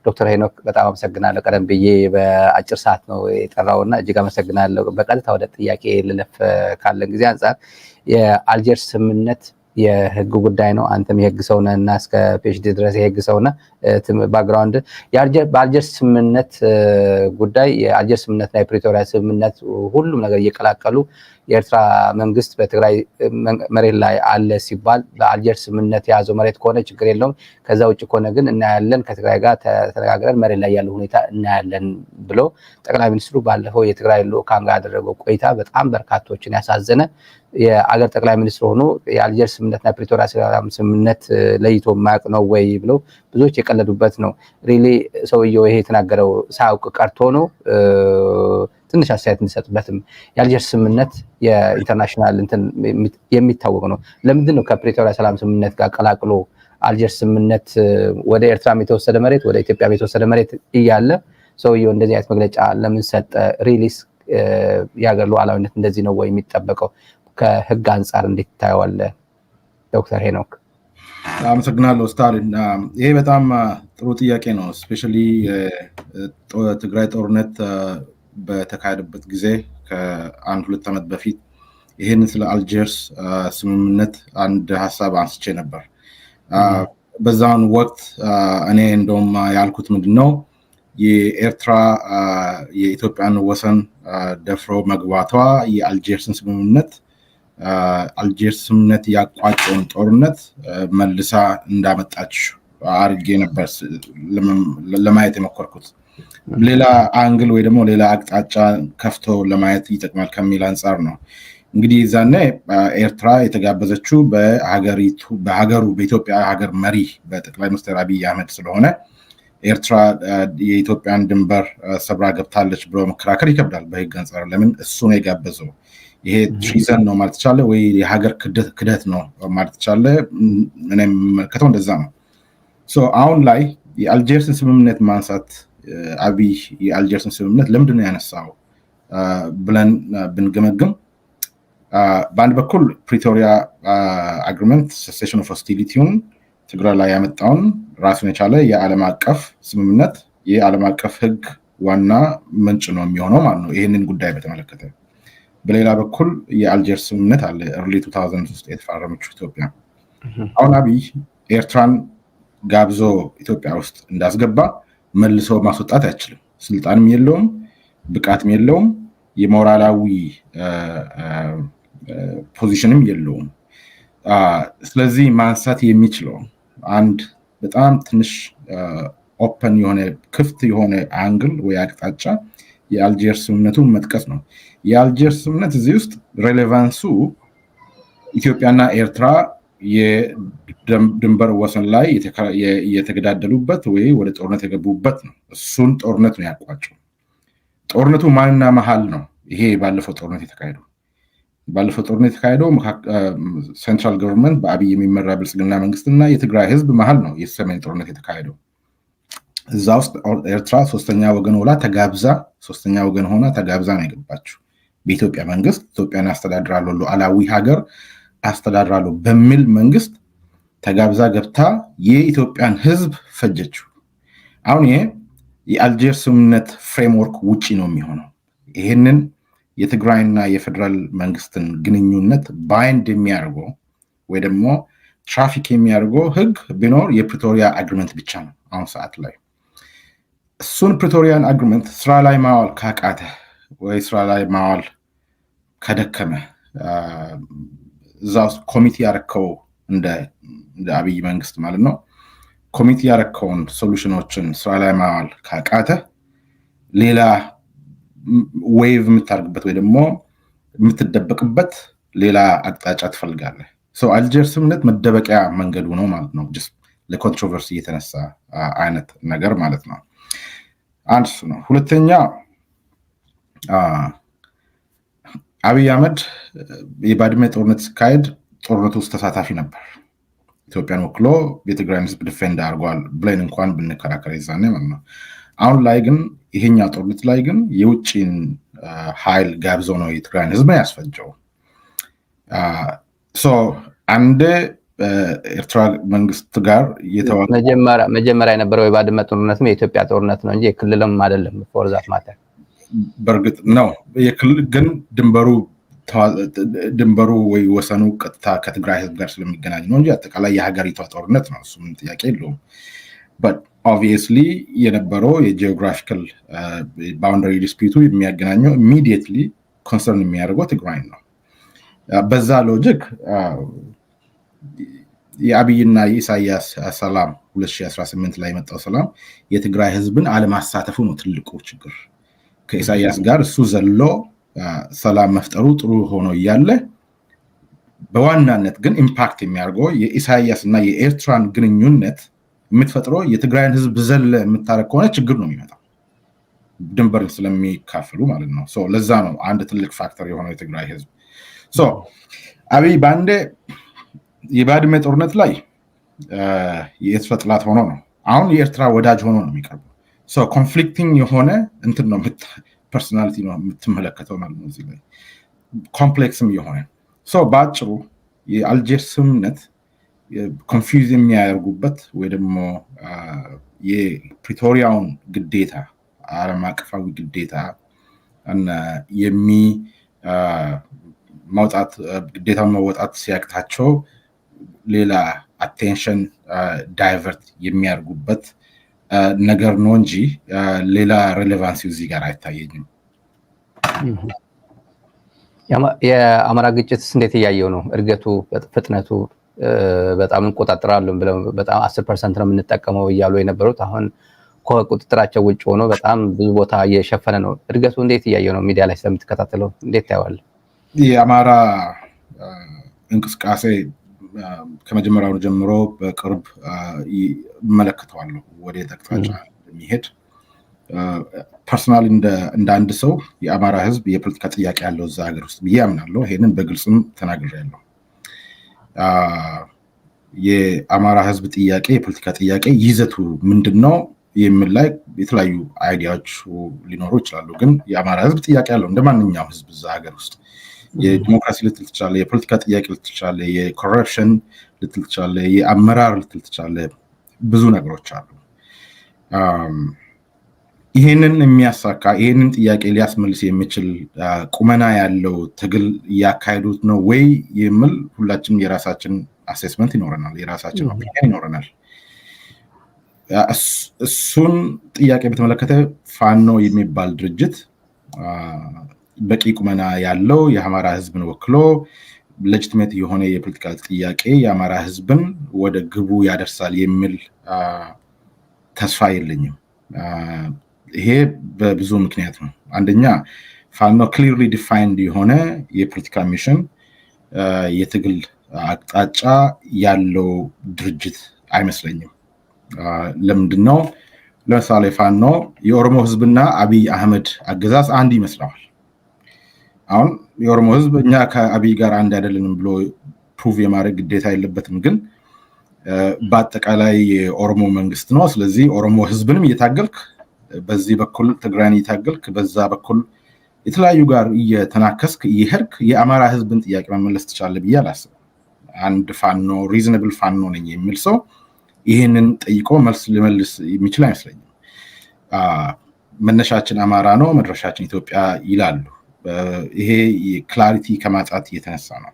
ዶክተር ሄኖክ በጣም አመሰግናለሁ። ቀደም ብዬ በአጭር ሰዓት ነው የጠራውና እጅግ አመሰግናለሁ። በቀጥታ ወደ ጥያቄ ልለፍ ካለን ጊዜ አንፃር የአልጀርስ ስምምነት የህግ ጉዳይ ነው። አንተም የህግ ሰው ነህና እስከ ፒኤችዲ ድረስ የህግ ሰው ነህ። ባክግራውንድ በአልጀርስ ስምምነት ጉዳይ የአልጀርስ ስምምነትና የፕሪቶሪያ ስምምነት ሁሉም ነገር እየቀላቀሉ የኤርትራ መንግስት በትግራይ መሬት ላይ አለ ሲባል በአልጀርስ ስምምነት የያዘው መሬት ከሆነ ችግር የለውም፣ ከዛ ውጭ ከሆነ ግን እናያለን፣ ከትግራይ ጋር ተነጋግረን መሬት ላይ ያለው ሁኔታ እናያለን ብሎ ጠቅላይ ሚኒስትሩ ባለፈው የትግራይ ልኡካን ጋር ያደረገው ቆይታ በጣም በርካቶችን ያሳዘነ የአገር ጠቅላይ ሚኒስትር ሆኖ የአልጀርስ ስምምነትና የፕሪቶሪያ ስምምነት ለይቶ የማያውቅ ነው ወይ ብለው ብዙዎች የቀለዱበት ነው። ሪሊ ሰውየው ይሄ የተናገረው ሳያውቅ ቀርቶ ነው? ትንሽ አስተያየት እንሰጥበትም። የአልጀርስ ስምምነት የኢንተርናሽናል የሚታወቅ ነው። ለምንድን ነው ከፕሪቶሪያ ሰላም ስምምነት ጋር ቀላቅሎ አልጀርስ ስምምነት ወደ ኤርትራም የተወሰደ መሬት ወደ ኢትዮጵያም የተወሰደ መሬት እያለ ሰውየው እንደዚህ አይነት መግለጫ ለምን ሰጠ? ሪሊስ የሀገር ሉዓላዊነት እንደዚህ ነው ወይ የሚጠበቀው? ከህግ አንጻር እንዴት ታየዋለህ ዶክተር ሄኖክ? አመሰግናለሁ ስታሊን። ይሄ በጣም ጥሩ ጥያቄ ነው። ስፔሻሊ ትግራይ ጦርነት በተካሄደበት ጊዜ ከአንድ 2 ዓመት በፊት ይሄንን ስለ አልጀርስ ስምምነት አንድ ሀሳብ አንስቼ ነበር። በዛን ወቅት እኔ እንደውም ያልኩት ምንድነው የኤርትራ የኢትዮጵያን ወሰን ደፍሮ መግባቷ የአልጀርስን ስምምነት አልጀርስ ስምምነት ያቋጨውን ጦርነት መልሳ እንዳመጣች አርጌ ነበር ለማየት የሞከርኩት። ሌላ አንግል ወይ ደግሞ ሌላ አቅጣጫ ከፍቶ ለማየት ይጠቅማል ከሚል አንጻር ነው። እንግዲህ ዛኔ ኤርትራ የተጋበዘችው በሀገሩ በኢትዮጵያ ሀገር መሪ በጠቅላይ ሚኒስትር አብይ አህመድ ስለሆነ ኤርትራ የኢትዮጵያን ድንበር ሰብራ ገብታለች ብሎ መከራከር ይከብዳል በህግ አንጻር። ለምን እሱ ነው የጋበዘው? ይሄ ትሪዘን ነው ማለት ይቻለ ወይ የሀገር ክደት ነው ማለት ይቻለ? እኔ የምመለከተው እንደዛ ነው። አሁን ላይ የአልጀርስን ስምምነት ማንሳት አብይ የአልጀርስን ስምምነት ለምንድን ነው ያነሳው ብለን ብንገመግም በአንድ በኩል ፕሪቶሪያ አግሪመንት ሰሴሽን ኦፍ ሆስቲሊቲውን ትግራይ ላይ ያመጣውን ራሱን የቻለ የዓለም አቀፍ ስምምነት የዓለም አቀፍ ህግ ዋና ምንጭ ነው የሚሆነው ማለት ነው ይህንን ጉዳይ በተመለከተ። በሌላ በኩል የአልጀርስ ስምምነት አለ early 2000 ውስጥ የተፈረመችው ኢትዮጵያ። አሁን አብይ ኤርትራን ጋብዞ ኢትዮጵያ ውስጥ እንዳስገባ መልሶ ማስወጣት አይችልም። ስልጣንም የለውም፣ ብቃትም የለውም፣ የሞራላዊ ፖዚሽንም የለውም። ስለዚህ ማንሳት የሚችለው አንድ በጣም ትንሽ ኦፕን የሆነ ክፍት የሆነ አንግል ወይ አቅጣጫ የአልጀርስ ስምምነቱን መጥቀስ ነው። የአልጀርስ ስምምነት እዚህ ውስጥ ሬሌቫንሱ ኢትዮጵያና ኤርትራ የድንበር ወሰን ላይ የተገዳደሉበት ወይ ወደ ጦርነት የገቡበት ነው። እሱን ጦርነት ነው ያቋጨው። ጦርነቱ ማንና መሃል ነው? ይሄ ባለፈው ጦርነት የተካሄደው ሴንትራል ገቨርንመንት በአብይ የሚመራ ብልጽግና መንግስትና የትግራይ ህዝብ መሃል ነው የሰሜን ጦርነት የተካሄደው። እዛ ውስጥ ኤርትራ ሶስተኛ ወገን ሆና ተጋብዛ ነው የገባችው። በኢትዮጵያ መንግስት ኢትዮጵያን አስተዳድራለሁ ሉዓላዊ ሀገር አስተዳድራለሁ በሚል መንግስት ተጋብዛ ገብታ የኢትዮጵያን ህዝብ ፈጀችው። አሁን ይሄ የአልጀርስ ስምምነት ፍሬምወርክ ውጪ ነው የሚሆነው። ይሄንን የትግራይና የፌደራል መንግስትን ግንኙነት ባይንድ የሚያደርገው ወይ ደግሞ ትራፊክ የሚያደርገው ህግ ቢኖር የፕሪቶሪያ አግሪመንት ብቻ ነው አሁን ሰዓት ላይ። እሱን ፕሪቶሪያን አግሪመንት ስራ ላይ ማዋል ካቃተ ወይ ስራ ላይ ማዋል ከደከመ እዛ ውስጥ ኮሚቴ ያረከው እንደ አብይ መንግስት ማለት ነው ኮሚቴ ያረከውን ሶሉሽኖችን ስራ ላይ ማዋል ካቃተ ሌላ ዌቭ የምታርግበት ወይ ደግሞ የምትደበቅበት ሌላ አቅጣጫ ትፈልጋለህ። አልጀርስ ስምምነት መደበቂያ መንገዱ ነው ማለት ነው። ጀስት ለኮንትሮቨርሲ የተነሳ አይነት ነገር ማለት ነው። አንድ እሱ ነው። ሁለተኛ አብይ አህመድ የባድመ ጦርነት ሲካሄድ ጦርነቱ ውስጥ ተሳታፊ ነበር። ኢትዮጵያን ወክሎ የትግራይን ህዝብ ዲፌንድ አድርጓል ብለን እንኳን ብንከራከር ይዛኔ ማለት ነው። አሁን ላይ ግን ይሄኛ ጦርነት ላይ ግን የውጭን ኃይል ጋብዞ ነው የትግራይን ህዝብ ያስፈጀው። አንድ ኤርትራ መንግስት ጋር የተዋጋ መጀመሪያ የነበረው የባድመ ጦርነትም የኢትዮጵያ ጦርነት ነው እንጂ የክልልም አይደለም። ፎር ዛት ማተር በርግጥ ነው የክልል ግን ድንበሩ ወይ ወሰኑ ቀጥታ ከትግራይ ህዝብ ጋር ስለሚገናኝ ነው እንጂ አጠቃላይ የሀገሪቷ ጦርነት ነው። እሱም ጥያቄ የለውም። but obviously የነበረው የጂኦግራፊካል ባውንደሪ ዲስፒቱ የሚያገናኘው ኢሚዲየትሊ ኮንሰርን የሚያደርገው ትግራይ ነው። በዛ ሎጂክ የአብይና የኢሳያስ ሰላም 2018 ላይ የመጣው ሰላም የትግራይ ህዝብን አለማሳተፉ ነው ትልቁ ችግር። ከኢሳያስ ጋር እሱ ዘሎ ሰላም መፍጠሩ ጥሩ ሆኖ እያለ በዋናነት ግን ኢምፓክት የሚያደርገው የኢሳያስ እና የኤርትራን ግንኙነት የምትፈጥረው የትግራይን ህዝብ ዘለ የምታረግ ከሆነ ችግር ነው የሚመጣው፣ ድንበር ስለሚካፈሉ ማለት ነው። ሶ ለዛ ነው አንድ ትልቅ ፋክተር የሆነው የትግራይ ህዝብ። ሶ አብይ ባንዴ የባድመ ጦርነት ላይ የኤርትራ ጥላት ሆኖ ነው፣ አሁን የኤርትራ ወዳጅ ሆኖ ነው የሚቀርበው። ሶ ኮንፍሊክቲንግ የሆነ እንትን ነው ፐርሶናሊቲ ነው የምትመለከተው ማለት ነው። እዚህ ላይ ኮምፕሌክስም የሆነ ሶ በአጭሩ የአልጀርስ ስምምነት ኮንፊውዝ የሚያደርጉበት ወይ ደግሞ የፕሪቶሪያውን ግዴታ ዓለም አቀፋዊ ግዴታ እና ማውጣት ግዴታውን መወጣት ሲያቅታቸው ሌላ አቴንሽን ዳይቨርት የሚያደርጉበት ነገር ነው እንጂ ሌላ ሬሌቫንሲ እዚህ ጋር አይታየኝም። የአማራ ግጭትስ እንዴት እያየው ነው? እድገቱ ፍጥነቱ በጣም እንቆጣጠራለን ብለው በጣም 10% ነው የምንጠቀመው እያሉ የነበሩት አሁን ከቁጥጥራቸው ውጭ ሆኖ በጣም ብዙ ቦታ እየሸፈነ ነው። እድገቱ እንዴት እያየው ነው? ሚዲያ ላይ ስለምትከታተለው እንዴት ታየዋለህ? የአማራ እንቅስቃሴ ከመጀመሪያው ጀምሮ በቅርብ እመለከተዋለሁ ወደ አቅጣጫ የሚሄድ ፐርሰናሊ እንደ አንድ ሰው የአማራ ህዝብ የፖለቲካ ጥያቄ ያለው እዛ ሀገር ውስጥ ብዬ አምናለሁ። ይሄንን በግልጽም ተናግሬያለሁ። የአማራ ህዝብ ጥያቄ የፖለቲካ ጥያቄ ይዘቱ ምንድነው የሚል ላይ የተለያዩ አይዲያዎች ሊኖሩ ይችላሉ። ግን የአማራ ህዝብ ጥያቄ ያለው እንደማንኛውም ህዝብ እዛ ሀገር ውስጥ የዲሞክራሲ ልትል ትችላለህ፣ የፖለቲካ ጥያቄ ልትል ትችላለህ፣ የኮረፕሽን ልትል ትችላለህ፣ የአመራር ልትል ትችላለህ። ብዙ ነገሮች አሉ። ይሄንን የሚያሳካ ይሄንን ጥያቄ ሊያስመልስ የሚችል ቁመና ያለው ትግል እያካሄዱት ነው ወይ የሚል ሁላችንም የራሳችን አሴስመንት ይኖረናል፣ የራሳችን ኦፒኒየን ይኖረናል። እሱን ጥያቄ በተመለከተ ፋኖ የሚባል ድርጅት በቂ ቁመና ያለው የአማራ ህዝብን ወክሎ ሌጂቲሜት የሆነ የፖለቲካ ጥያቄ የአማራ ህዝብን ወደ ግቡ ያደርሳል የሚል ተስፋ የለኝም። ይሄ በብዙ ምክንያት ነው። አንደኛ ፋኖ ክሊርሊ ዲፋይንድ የሆነ የፖለቲካ ሚሽን የትግል አቅጣጫ ያለው ድርጅት አይመስለኝም። ለምንድነው? ለምሳሌ ፋኖ የኦሮሞ ህዝብና አብይ አህመድ አገዛዝ አንድ ይመስለዋል። አሁን የኦሮሞ ህዝብ እኛ ከአብይ ጋር አንድ አይደለንም ብሎ ፕሩቭ የማድረግ ግዴታ የለበትም። ግን በአጠቃላይ የኦሮሞ መንግስት ነው። ስለዚህ ኦሮሞ ህዝብንም እየታገልክ በዚህ በኩል ትግራይን እየታገልክ በዛ በኩል የተለያዩ ጋር እየተናከስክ እየሄድክ የአማራ ህዝብን ጥያቄ መመለስ ትችላለህ ብዬ አላስብም። አንድ ፋኖ ሪዝነብል ፋኖ ነኝ የሚል ሰው ይሄንን ጠይቆ መልስ ሊመልስ የሚችል አይመስለኝም። መነሻችን አማራ ነው፣ መድረሻችን ኢትዮጵያ ይላሉ። ይሄ ክላሪቲ ከማጣት የተነሳ ነው።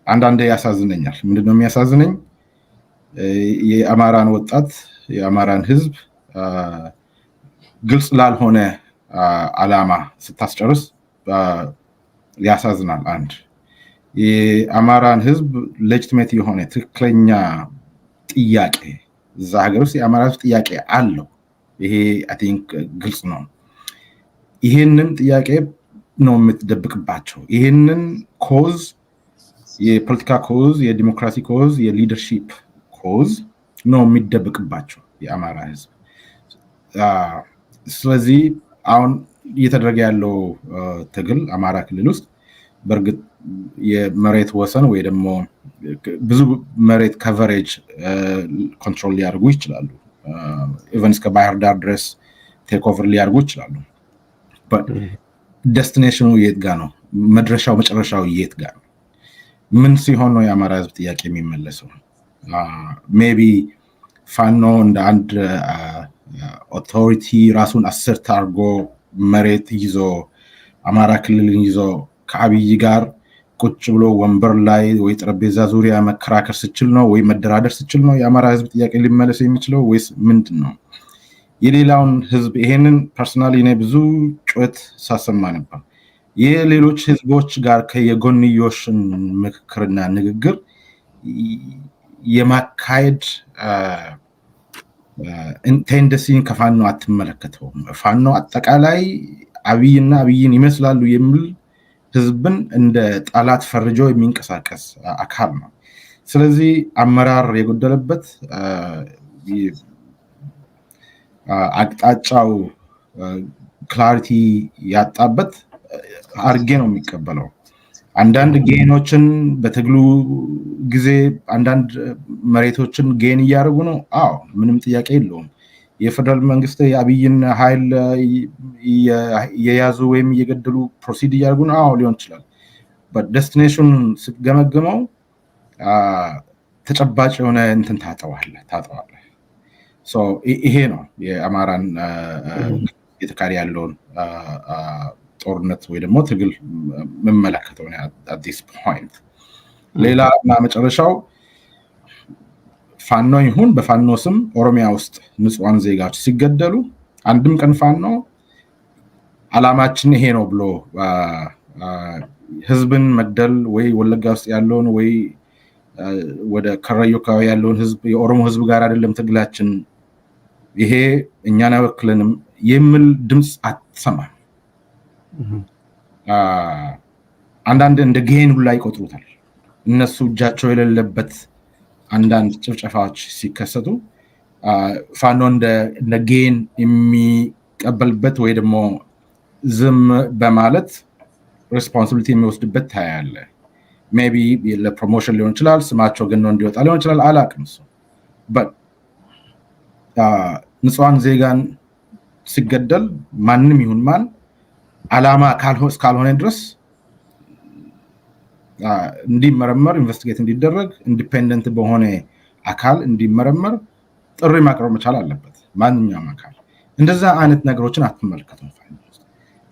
አንዳንዴ ያሳዝነኛል። ምንድነው የሚያሳዝነኝ? የአማራን ወጣት የአማራን ህዝብ ግልጽ ላልሆነ አላማ ስታስጨርስ ያሳዝናል። አንድ የአማራን ህዝብ ሌጂቲሜት የሆነ ትክክለኛ ጥያቄ እዛ ሀገር ውስጥ የአማራ ህዝብ ጥያቄ አለው። ይሄ አይ ቲንክ ግልጽ ነው። ይሄንን ጥያቄ ነው የምትደብቅባቸው። ይሄንን ኮዝ የፖለቲካ ኮዝ፣ የዲሞክራሲ ኮዝ፣ የሊደርሺፕ ኮዝ ነው የሚደብቅባቸው የአማራ ህዝብ። ስለዚህ አሁን እየተደረገ ያለው ትግል አማራ ክልል ውስጥ በእርግጥ የመሬት ወሰን ወይ ደግሞ ብዙ መሬት ከቨሬጅ ኮንትሮል ሊያደርጉ ይችላሉ። ኢቨን እስከ ባህር ዳር ድረስ ቴክ ኦቨር ሊያደርጉ ይችላሉ። ዴስቲኔሽኑ የት ጋ ነው? መድረሻው መጨረሻው የት ጋ ነው? ምን ሲሆን ነው የአማራ ህዝብ ጥያቄ የሚመለሰው? ሜቢ ፋኖ እንደ አንድ ኦቶሪቲ ራሱን አሰርት አድርጎ መሬት ይዞ አማራ ክልልን ይዞ ከአብይ ጋር ቁጭ ብሎ ወንበር ላይ ወይ ጠረጴዛ ዙሪያ መከራከር ስችል ነው ወይ መደራደር ስችል ነው የአማራ ህዝብ ጥያቄ ሊመለስ የሚችለው ወይስ ምንድን ነው? የሌላውን ህዝብ ይሄንን ፐርሰናሊ እኔ ብዙ ጩኸት ሳሰማ ነበር። የሌሎች ህዝቦች ጋር ከየጎንዮሽ ምክክርና ንግግር የማካሄድ ቴንደንሲን ከፋኖ አትመለከተውም። ፋኖ አጠቃላይ አብይና አብይን ይመስላሉ የሚል ህዝብን እንደ ጠላት ፈርጆ የሚንቀሳቀስ አካል ነው። ስለዚህ አመራር የጎደለበት አቅጣጫው ክላሪቲ ያጣበት አርጌ ነው የሚቀበለው። አንዳንድ ጌኖችን በትግሉ ጊዜ አንዳንድ መሬቶችን ጌን እያደረጉ ነው። አዎ ምንም ጥያቄ የለውም። የፌደራል መንግስት የአብይን ኃይል የያዙ ወይም እየገደሉ ፕሮሲድ እያደረጉ ነው። አዎ ሊሆን ይችላል። ዴስቲኔሽን ስትገመግመው ተጨባጭ የሆነ እንትን ታጠዋለህ። ይሄ ነው የአማራን የተካሪ ያለውን ጦርነት ወይ ደግሞ ትግል መመለከተው at this point። ሌላ እና መጨረሻው ፋኖ ይሁን በፋኖ ስም ኦሮሚያ ውስጥ ንጹሃን ዜጋዎች ሲገደሉ አንድም ቀን ፋኖ አላማችን ይሄ ነው ብሎ ህዝብን መግደል ወይ ወለጋ ውስጥ ያለውን ወይ ወደ ከራዮ አካባቢ ያለውን ህዝብ የኦሮሞ ህዝብ ጋር አይደለም ትግላችን ይሄ እኛን አይወክልንም የሚል ድምጽ አትሰማም። አንዳንድ እንደ ጌን ሁላ ይቆጥሩታል። እነሱ እጃቸው የሌለበት አንዳንድ ጭፍጨፋዎች ሲከሰቱ ፋኖ እንደ ጌን የሚቀበልበት ወይ ደግሞ ዝም በማለት ሬስፖንሲቢሊቲ የሚወስድበት ታያለ። ሜቢ ለፕሮሞሽን ሊሆን ይችላል፣ ስማቸው ግን ነው እንዲወጣ ሊሆን ይችላል፣ አላውቅም። ንጹሃን ዜጋን ሲገደል ማንም ይሁን ማን አላማ ካልሆነ ድረስ እንዲመረመር ኢንቨስቲጌት እንዲደረግ ኢንዲፔንደንት በሆነ አካል እንዲመረመር ጥሪ ማቅረብ መቻል አለበት ማንኛውም አካል። እንደዛ አይነት ነገሮችን አትመልከቱም።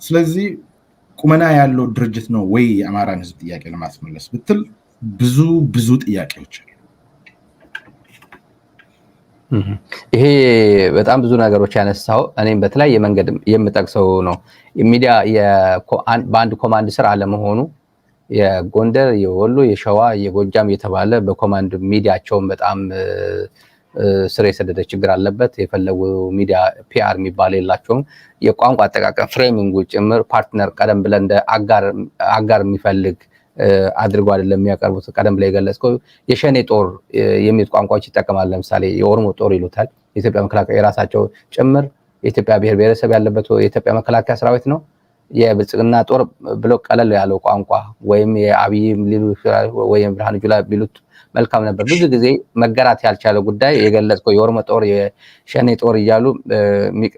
ስለዚህ ቁመና ያለው ድርጅት ነው ወይ የአማራን ህዝብ ጥያቄ ለማስመለስ ብትል ብዙ ጥያቄዎች አሉ። ይሄ በጣም ብዙ ነገሮች ያነሳው እኔም በተለያየ መንገድ የምጠቅሰው ነው። ሚዲያ በአንድ ኮማንድ ስር አለመሆኑ የጎንደር፣ የወሎ፣ የሸዋ፣ የጎጃም የተባለ በኮማንድ ሚዲያቸውን በጣም ስር የሰደደ ችግር አለበት። የፈለጉ ሚዲያ ፒአር የሚባል የላቸውም። የቋንቋ አጠቃቀም ፍሬሚንጉ ጭምር ፓርትነር ቀደም ብለን እንደ አጋር የሚፈልግ አድርጎ አይደለም የሚያቀርቡት። ቀደም ብለ የገለጽከው የሸኔ ጦር የሚሉት ቋንቋዎች ይጠቀማል። ለምሳሌ የኦሮሞ ጦር ይሉታል። የኢትዮጵያ መከላከያ የራሳቸው ጭምር የኢትዮጵያ ብሔር ብሔረሰብ ያለበት የኢትዮጵያ መከላከያ ሰራዊት ነው። የብልጽግና ጦር ብሎ ቀለል ያለው ቋንቋ ወይም የአብይ ወይም ብርሃኑ ጁላ ቢሉት መልካም ነበር። ብዙ ጊዜ መገራት ያልቻለ ጉዳይ የገለጽከው የኦሮሞ ጦር የሸኔ ጦር እያሉ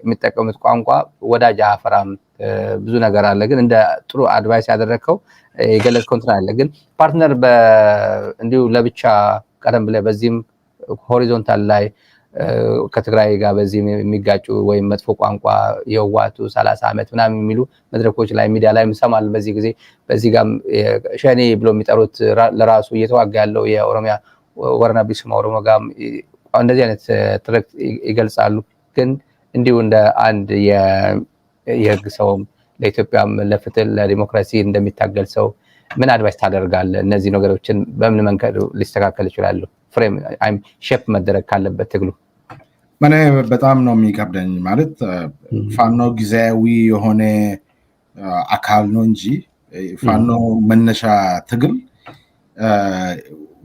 የሚጠቀሙት ቋንቋ ወዳጅ አፈራም ብዙ ነገር አለ። ግን እንደ ጥሩ አድቫይስ ያደረከው የገለጽከው እንትን አለ። ግን ፓርትነር እንዲሁ ለብቻ ቀደም ብለ በዚህም ሆሪዞንታል ላይ ከትግራይ ጋር በዚህም የሚጋጩ ወይም መጥፎ ቋንቋ የዋቱ 30 ዓመት ምናምን የሚሉ መድረኮች ላይ ሚዲያ ላይ እንሰማል። በዚህ ጊዜ በዚህ ጋር ሸኔ ብሎ የሚጠሩት ለራሱ እየተዋጋ ያለው የኦሮሚያ ወረና ቢስማ ኦሮሞ ጋር እንደዚህ አይነት ትርክት ይገልጻሉ። ግን እንዲሁ እንደ አንድ የህግ ሰውም ለኢትዮጵያም ለፍትህ ለዲሞክራሲ እንደሚታገል ሰው ምን አድቫይስ ታደርጋለህ? እነዚህ ነገሮችን በምን መንገድ ሊስተካከል ይችላሉ? ፍሬም ሼፕ መደረግ ካለበት ትግሉ ማኔ በጣም ነው የሚከብደኝ። ማለት ፋኖ ጊዜያዊ የሆነ አካል ነው እንጂ ፋኖ መነሻ ትግል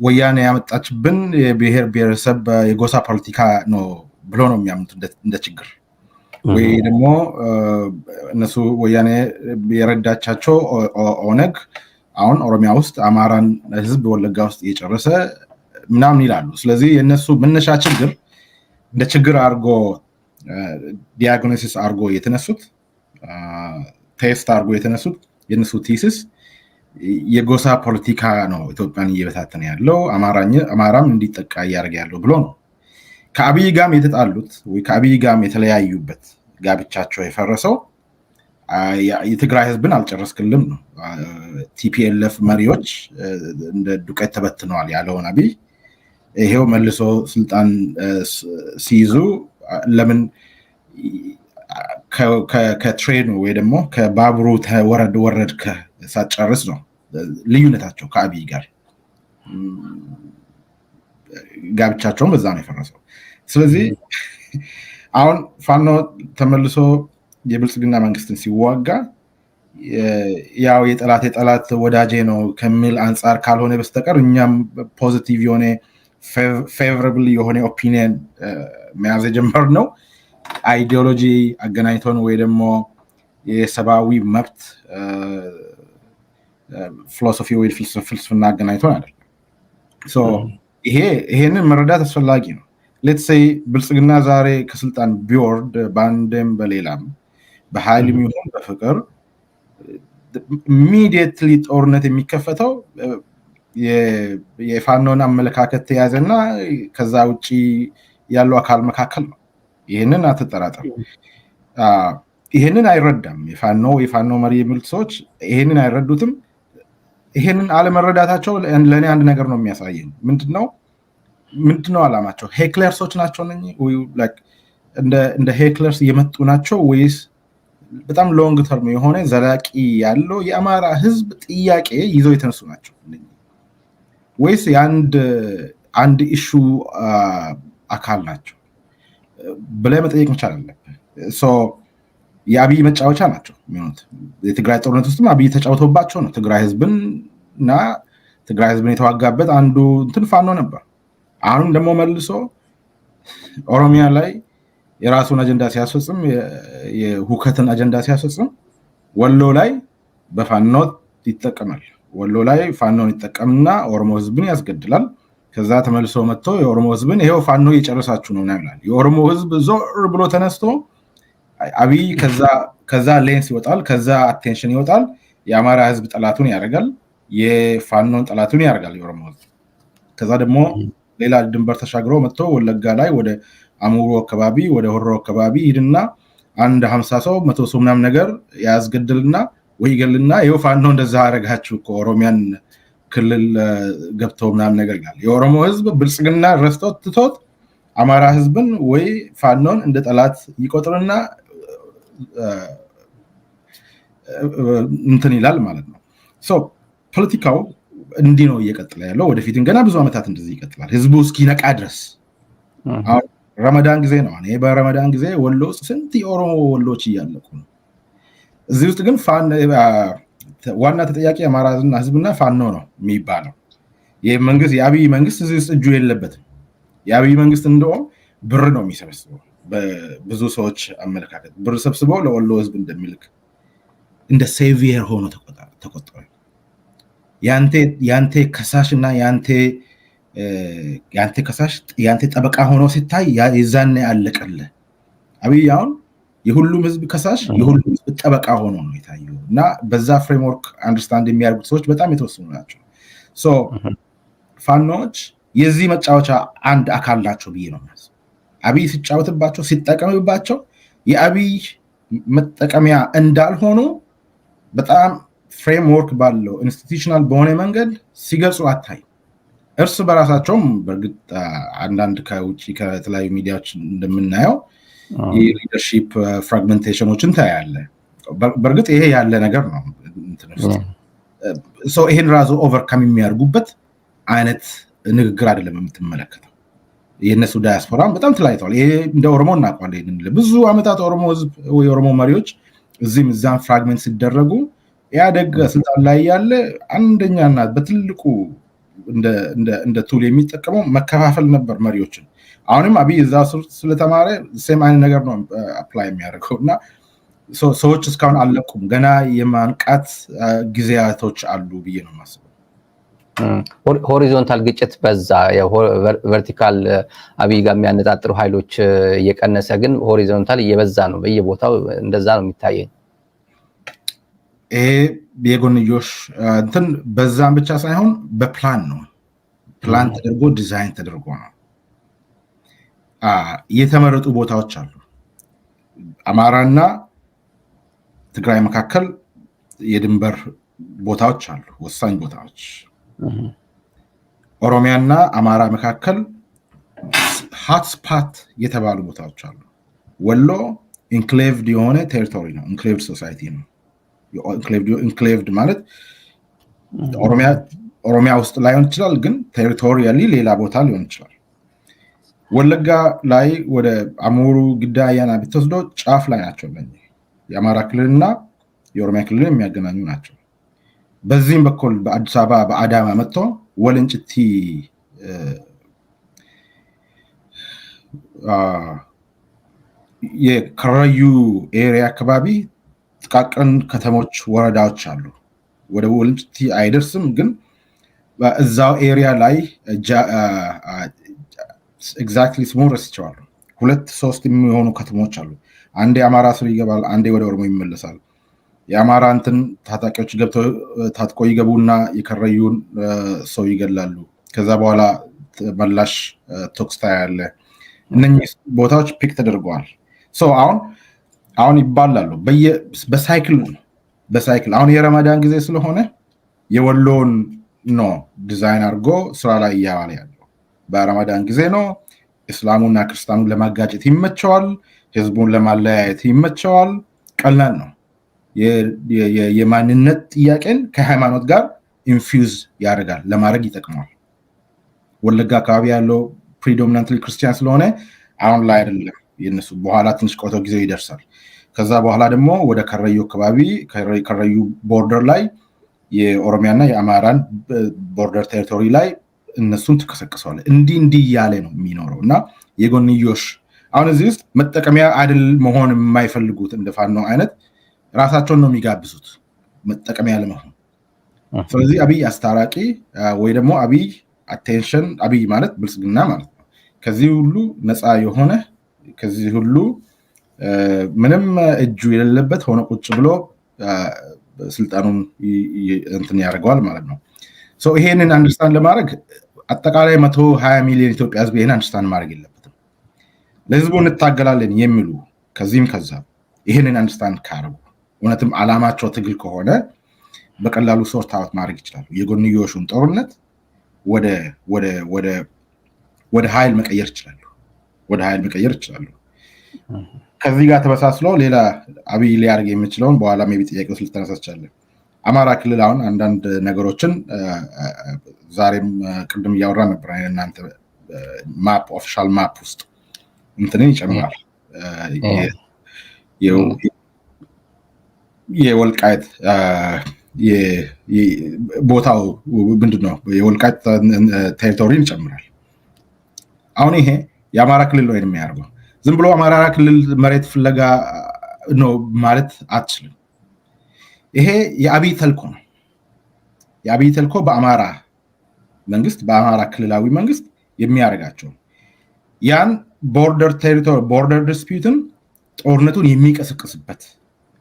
ወያኔ ያመጣችብን የብሔር ብሔረሰብ የጎሳ ፖለቲካ ነው ብሎ ነው የሚያምኑት እንደ ችግር። ወይ ደግሞ እነሱ ወያኔ የረዳቻቸው ኦነግ አሁን ኦሮሚያ ውስጥ አማራን ህዝብ ወለጋ ውስጥ እየጨረሰ ምናምን ይላሉ። ስለዚህ የነሱ መነሻ ችግር እንደ ችግር አርጎ ዲያግኖሲስ አርጎ የተነሱት ቴስት አርጎ የተነሱት የነሱ ቲሲስ የጎሳ ፖለቲካ ነው ኢትዮጵያን እየበታተነ ያለው አማራም እንዲጠቃ እያደረገ ያለው ብሎ ነው ከአብይ ጋም የተጣሉት ወይ ከአብይ ጋም የተለያዩበት ጋብቻቸው የፈረሰው የትግራይ ህዝብን አልጨረስክልም ነው ቲፒኤልኤፍ መሪዎች እንደ ዱቄት ተበትነዋል ያለውን አብይ ይሄው መልሶ ስልጣን ሲይዙ ለምን ከትሬኑ ወይ ደግሞ ከባቡሩ ወረድ ሳጨርስ ነው ልዩነታቸው ከአብይ ጋር ጋብቻቸውን በዛ ነው የፈረሰው ስለዚህ አሁን ፋኖ ተመልሶ የብልጽግና መንግስትን ሲዋጋ ያው የጠላት ወዳጄ ነው ከሚል አንፃር ካልሆነ በስተቀር እኛም ፖዚቲቭ የሆነ ፌቨራብል የሆነ ኦፒኒየን መያዝ የጀመርነው አይዲዮሎጂ አገናኝቶን ወይ ደግሞ የሰብአዊ መብት ፊሎሶፊ ወይ ፍልስፍና አገናኝቶን አይደለም ሶ ይሄንን መረዳት አስፈላጊ ነው ሌትስ ሴይ ብልጽግና ዛሬ ከስልጣን ቢወርድ ባንደም በሌላም በኃይልም ይሁን በፍቅር ኢሚዲየትሊ ጦርነት የሚከፈተው የፋኖን አመለካከት ተያዘና ከዛ ውጪ ያለው አካል መካከል ነው ይሄንን አትጠራጠሩ ይሄንን አይረዳም የፋኖ መሪ የሚሉት ሰዎች ይሄንን አይረዱትም ይሄንን አለመረዳታቸው ለኔ አንድ ነገር ነው የሚያሳየኝ ምንድነው አላማቸው ሄክለርሶች ናቸው ወይ ላይክ እንደ ሄክለርስ የመጡ ናቸው ወይስ በጣም ሎንግ ተርም የሆነ ዘላቂ ያለው የአማራ ህዝብ ጥያቄ ይዘው የተነሱ ናቸው ወይስ አንድ ኢሹ አካል ናቸው ብለህ መጠየቅ መቻል አለብህ ሶ የአብይ መጫወቻ ናቸው የሚሆኑት የትግራይ ጦርነት ውስጥም አብይ ተጫውቶባቸው ነው ትግራይ ህዝብን የተዋጋበት አንዱ ፋኖ ነበር አሁንም ደግሞ መልሶ ኦሮሚያ ላይ የራሱን አጀንዳ ሲያስፈጽም የሁከትን አጀንዳ ሲያስፈጽም ወሎ ላይ በፋኖ ይጠቀማል ወሎ ላይ ፋኖን ይጠቀምና ኦሮሞ ህዝብን ያስገድላል ከዛ ተመልሶ መጥቶ የኦሮሞ ህዝብን ይሄው ፋኖ እየጨረሳችሁ ነው ይላል የኦሮሞ ህዝብ ዞር ብሎ ተነስቶ አብይ ከዛ ሌንስ ይወጣል ከዛ አቴንሽን ይወጣል የአማራ ህዝብ ጠላቱን ያደርጋል የፋኖን ጠላቱን ያደርጋል የኦሮሞ ህዝብ ከዛ ደግሞ ሌላ ድንበር ተሻግሮ መጥቶ ወለጋ ላይ ወደ አሙሩ አካባቢ ወደ ሆሮ አካባቢ ሂድና አንድ 50 ሰው 100 ሰው ምናምን ነገር ያስገድልና ወይ ይገልና ይሄው ፋኖ እንደዛ አረጋችሁ ከኦሮሚያን ክልል ገብተው ምናምን ነገር ይላል የኦሮሞ ህዝብ ብልጽግና ረስቶት ትቶት አማራ ህዝብን ወይ ፋኖን እንደ ጠላት ይቆጥርና ይላል ማለት ነው ሶ ፖለቲካው እንዲህ ነው እየቀጠለ ያለው ወደፊት ገና ብዙ አመታት እንደዚህ ይቀጥላል ህዝቡ እስኪነቃ ድረስ ረመዳን ጊዜ ነው እኔ በረመዳን ጊዜ ወሎ ስንት የኦሮሞ ወሎች እያለቁ ነው እዚህ ውስጥ ግን ዋና ተጠያቂ አማራ ህዝብና ፋኖ ነው የሚባለው የመንግስት የአብይ መንግስት እዚህ ውስጥ እጁ የለበትም የአብይ መንግስት እንደውም ብር ነው የሚሰበስበው በብዙ ሰዎች አመለካከት ብር ሰብስበው ለወሎ ህዝብ እንደሚልክ እንደ ሴቪየር ሆኖ ተቆጠረ ያንተ ከሳሽና ያንተ ከሳሽ ያንተ ጠበቃ ሆኖ ሲታይ የዛኔ አለቀለ አብይ አሁን የሁሉም ህዝብ ከሳሽ የሁሉም ህዝብ ጠበቃ ሆኖ ነው የታየው እና በዛ ፍሬምወርክ አንደርስታንድ የሚያደርጉት ሰዎች በጣም የተወሰኑ ናቸው ሶ ፋኖች የዚህ መጫወቻ አንድ አካል ናቸው ብዬ ነው ማለት አብይ ሲጫወትባቸው ሲጠቀምባቸው የአብይ መጠቀሚያ እንዳልሆኑ በጣም ፍሬምወርክ ባለው ኢንስቲትዩሽናል በሆነ መንገድ ሲገልጹ አታይ እርስ በራሳቸውም በርግጥ አንዳንድ ከውጪ ከተለያዩ ሚዲያዎች እንደምናየው የሊደርሺፕ ፍራግመንቴሽኖችን ታያለ በርግጥ ይሄ ያለ ነገር ነው ሶ ይሄን ራሱ ኦቨርካም የሚያርጉበት አይነት ንግግር አይደለም የምትመለከተው የነሱ ዳያስፖራም በጣም ተላይቷል ይሄ እንደ ኦሮሞ እናቋለን ብዙ አመታት ኦሮሞ ህዝብ ወይ ኦሮሞ መሪዎች እዚህም እዛም ፍራግመንት ሲደረጉ ያደግ ስልጣን ላይ ያለ አንደኛና በትልቁ እንደ ቱል የሚጠቀመው መከፋፈል ነበር መሪዎችን አሁንም አብይ እዛ ስለተማረ ሴም አይነት ነገር ነው አፕላይ የሚያደርገውና ሰዎች እስካሁን አለቁም ገና የማንቃት ጊዜያቶች አሉ ብዬ ነው ማስበው ሆሪዞንታል ግጭት በዛ ቨርቲካል አብይ ጋር የሚያነጣጥሩ ኃይሎች እየቀነሰ ግን ሆሪዞንታል እየበዛ ነው በየቦታው እንደዛ ነው የሚታየው የጎንዮሽ እንትን በዛም ብቻ ሳይሆን በፕላን ነው ፕላን ተደርጎ ዲዛይን ተደርጎ ነው የተመረጡ ቦታዎች አሉ አማራና ትግራይ መካከል የድንበር ቦታዎች አሉ ወሳኝ ቦታዎች ኦሮሚያና አማራ መካከል ሆትስፖት የተባሉ ቦታዎች አሉ ወሎ ኢንክሌቭድ የሆነ ቴሪቶሪ ነው ኢንክሌቭድ ሶሳይቲ ነው ኢንክሌቭድ ማለት ኦሮሚያ ውስጥ ላይሆን ይችላል ግን ቴሪቶሪያሊ ሌላ ቦታ ሊሆን ይችላል ወለጋ ላይ ወደ አሞሩ ግዳያና ብትወስዶ ጫፍ ላይ ናቸው ለዚህ የአማራ ክልልና የኦሮሚያ ክልል የሚያገናኙ ናቸው በዚህም በኩል በአዲስ አበባ በአዳማ መጥቶ ወለንጭቲ የከረዩ ኤሪያ አካባቢ ጥቃቅን ከተሞች ወረዳዎች አሉ ወደ ወለንጭቲ አይደርስም ግን በዛው ኤሪያ ላይ ኤግዛክትሊ ስሞረስ ይቻላል 2-3 የሚሆኑ ከተሞች አሉ አንዴ አማራ ስር ይገባል አንዴ ወደ ኦሮሞ ይመለሳል የአማራ እንትን ታጣቂዎች ገብተው ታጥቆ ይገቡና የከረዩን ሰው ይገላሉ ከዛ በኋላ መላሽ ቶክስታ ያለ እነኚህ ቦታዎች ፒክ ተደርገዋል ሶ አሁን ይባላሉ በሳይክል አሁን የረመዳን ጊዜ ስለሆነ የወሎን ነው ዲዛይን አድርጎ ስራ ላይ ያዋለ ያለው በረመዳን ጊዜ ነው እስላሙና ክርስቲያኑን ለማጋጨት ይመቸዋል ህዝቡን ለማለያየት ይመቸዋል ቀላል ነው የማንነት ጥያቄን ከሃይማኖት ጋር ኢንፊውዝ ያደርጋል ለማድረግ ይጠቅማል ወለጋ አካባቢ ያለው ፕሪዶሚናንትሊ ክርስቲያን ስለሆነ አሁን ላይ አይደለም የነሱ በኋላ ትንሽ ቆይቶ ጊዜው ይደርሳል ከዛ በኋላ ደግሞ ወደ ከረዩ አካባቢ ከረዩ ቦርደር ላይ የኦሮሚያና የአማራን ቦርደር ቴሪቶሪ ላይ እነሱን ተከሰከሰዋል እንዲህ ያለ ነው የሚኖረው እና የጎንዮሽ አሁን እዚህ ውስጥ መጠቀሚያ አይደል መሆን የማይፈልጉት እንደፋኖ አይነት ራሳቸውን ነው የሚጋብዙት መጠቀሚያ ለመሆን ስለዚህ አብይ አስታራቂ ወይ ደግሞ አብይ አቴንሽን አብይ ማለት ብልጽግና ማለት ነው ከዚህ ሁሉ ነፃ የሆነ ከዚህ ሁሉ ምንም እጁ የሌለበት ሆነ ቁጭ ብሎ ስልጣኑን እንትን ያደርጋል ማለት ነው ሶ ይሄንን አንደርስታንድ ለማድረግ አጠቃላይ 120 ሚሊዮን ኢትዮጵያ ህዝብ ይሄን አንደርስታንድ ማድረግ የለበትም ለህዝቡ እንታገላለን የሚሉ ከዚህም ከዛ ይሄንን አንደርስታንድ ካረጉ እውነትም አላማቸው ትግል ከሆነ በቀላሉ ሶርት አውት ማድረግ ይችላሉ የጎንዮሹን ጦርነት ወደ ኃይል መቀየር ይችላሉ ከዚህ ጋር ተመሳስሎ ሌላ አብይ ሊያርግ የሚችለውን በኋላ ሜቢ ጥያቄው ስለተነሳቻለን አማራ ክልል አሁን አንዳንድ ነገሮችን ዛሬም ቅድም እያወራ ነበር እናንተ ማፕ ኦፊሻል ማፕ ውስጥ እንትንን ይጨምራል የወልቃይት ቦታው ምንድነው የወልቃይት ቴሪቶሪን ይጨምራል አሁን ይሄ የአማራ ክልል ነው የሚያርገው ዝም ብሎ አማራ ክልል መሬት ፍለጋ ነው ማለት አትችልም ይሄ የአብይ ተልኮ ነው የአብይ ተልኮ በአማራ መንግስት በአማራ ክልላዊ መንግስት የሚያደርጋቸው ያን ቦርደር ዲስፒዩትን ጦርነቱን የሚቀሰቅስበት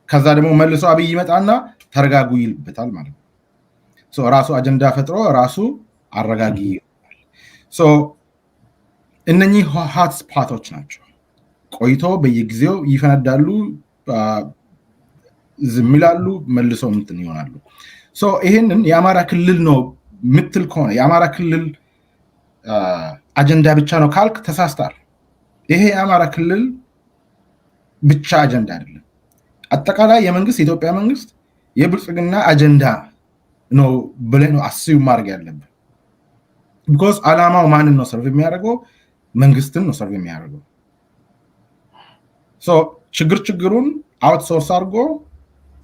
ከዛ ደግሞ መልሶ አብይ ይመጣና ተረጋጉ ይልበታል ማለት ነው ሶ ራሱ አጀንዳ ፈጥሮ ራሱ አረጋጊ ሶ እነኚህ ሆት ስፖቶች ናቸው ቆይቶ በየጊዜው ይፈነዳሉ ዝም ይላሉ መልሶ እንትን ይሆናሉ ሶ ይሄንን የአማራ ክልል ነው ምትል ከሆነ የአማራ ክልል አጀንዳ ብቻ ነው ካልክ ተሳስታል ይሄ የአማራ ክልል ብቻ አጀንዳ አይደለም አጠቃላይ የኢትዮጵያ መንግስት የብልጽግና አጀንዳ ነው ብለህ ነው አስዩ ማድረግ ያለብህ because አላማው ማንን ነው ሰርቭ የሚያደርገው መንግስትን ነው ሰርቭ የሚያደርገው ሶ ችግሩን አውትሶርስ አድርጎ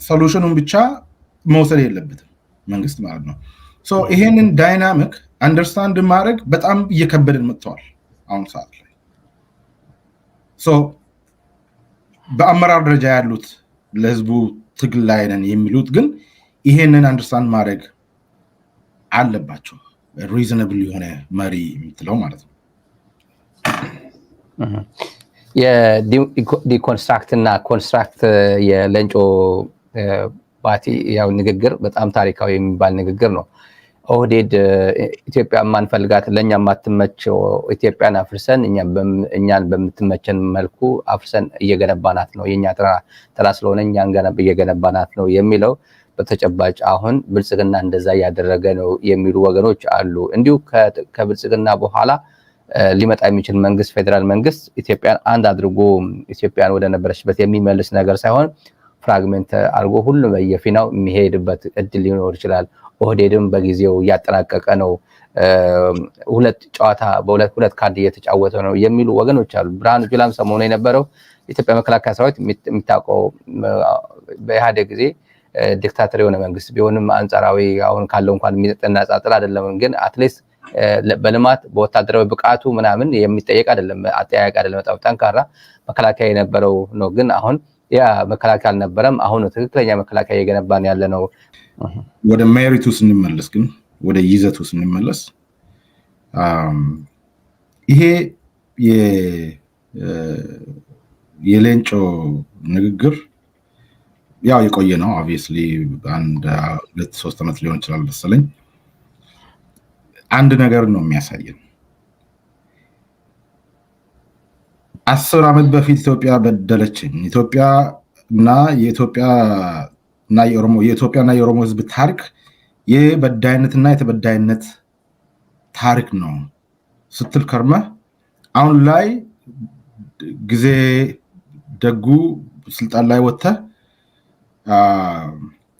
ሶሉሽኑን ብቻ መውሰድ የለበትም መንግስት ማለት ነው ሶ ይሄንን ዳይናሚክ አንደርስታንድ ማድረግ በጣም እየከበደን መጥቷል አሁን ሰዓት ላይ ሶ በአመራር ደረጃ ያሉት ለህዝቡ ትግል ላይ ነን የሚሉት ግን ይሄንን አንደርስታንድ ማድረግ አለባቸው ሪዝነብል የሆነ መሪ የምትለው ማለት ነው የዲኮንስትራክት እና ኮንስትራክት የለንጮ ባቲ ያው ንግግር በጣም ታሪካዊ የሚባል ንግግር ነው። ኦህዴድ ኢትዮጵያ ማንፈልጋት ለኛ ማትመቸው ኢትዮጵያን አፍርሰን እኛን በምትመቸን መልኩ አፍርሰን እየገነባናት ነው የኛ ተራ ስለሆነ እኛን እየገነባናት ነው የሚለው በተጨባጭ አሁን ብልጽግና እንደዛ ያደረገ ነው የሚሉ ወገኖች አሉ። እንዲሁ ከብልጽግና በኋላ ሊመጣ የሚችል መንግስት ፌደራል መንግስት ኢትዮጵያን አንድ አድርጎ ኢትዮጵያን ወደ ነበረችበት የሚመልስ ነገር ሳይሆን ፍራግመንት አድርጎ ሁሉም በየፊናው የሚሄድበት እድል ሊኖር ይችላል። ኦህዴድም በጊዜው እያጠናቀቀ ነው፣ ሁለት ጨዋታ በሁለት ካርድ እየተጫወተ ነው የሚሉ ወገኖች አሉ። ብርሃኑ ጁላም ሰሞኑ የነበረው ኢትዮጵያ መከላከያ ሰራዊት የሚታወቀው በኢህአዴግ ጊዜ ዲክታተር የሆነ መንግስት ቢሆንም አንጻራዊ አሁን ካለው እንኳን የሚነጻጸር አይደለም። ግን አትሊስት በልማት በወታደራዊ ብቃቱ ምናምን የሚጠየቅ አይደለም፣ አጠያያቅ አይደለም። በጣም ጠንካራ መከላከያ የነበረው ነው። ግን አሁን ያ መከላከያ አልነበረም። አሁን ትክክለኛ መከላከያ እየገነባን ያለ ነው። ወደ ሜሪቱ ስንመለስ ግን ወደ ይዘቱ ስንመለስ ይሄ የሌንጮ ንግግር ያው የቆየ ነው። ኦብቪየስሊ አንድ 2-3 ዓመት ሊሆን ይችላል መሰለኝ። አንድ ነገር ነው የሚያሳየን። 10 ዓመት በፊት ኢትዮጵያ በደለችኝ። የኢትዮጵያና የኦሮሞ ህዝብ ታሪክ የበዳይነትና የተበዳይነት ታሪክ ነው ስትል ከርመ አሁን ላይ ጊዜ ደጉ ስልጣን ላይ ወጥተህ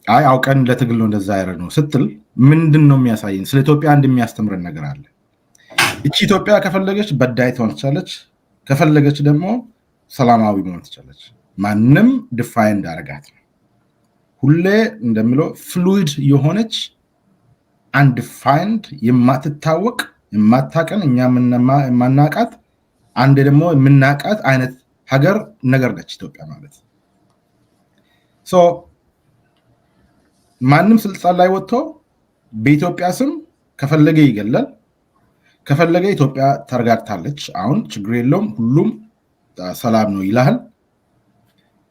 አይ አውቀን ለትግል ነው እንደዛ ያደረግ ነው ስትል ምንድን ነው የሚያሳየን? ስለ ኢትዮጵያ አንድ የሚያስተምረን ነገር አለ። እቺ ኢትዮጵያ ከፈለገች በዳይ ትሆን ትችላለች፣ ከፈለገች ደግሞ ሰላማዊ መሆን ትችላለች። ማንም ዲፋይን እንዳደረጋት ነው። ሁሌ እንደምለው ፍሉይድ የሆነች አንዲፋይንድ የማትታወቅ የማታቀን እኛ የማናቃት አንድ ደግሞ የምናቃት አይነት ሀገር ነገር ነች ኢትዮጵያ ማለት። ማንም ስልጣን ላይ ወጥቶ በኢትዮጵያ ስም ከፈለገ ይገላል፣ ከፈለገ ኢትዮጵያ ተረጋግታለች፣ አሁን ችግር የለውም ሁሉም ሰላም ነው ይላል።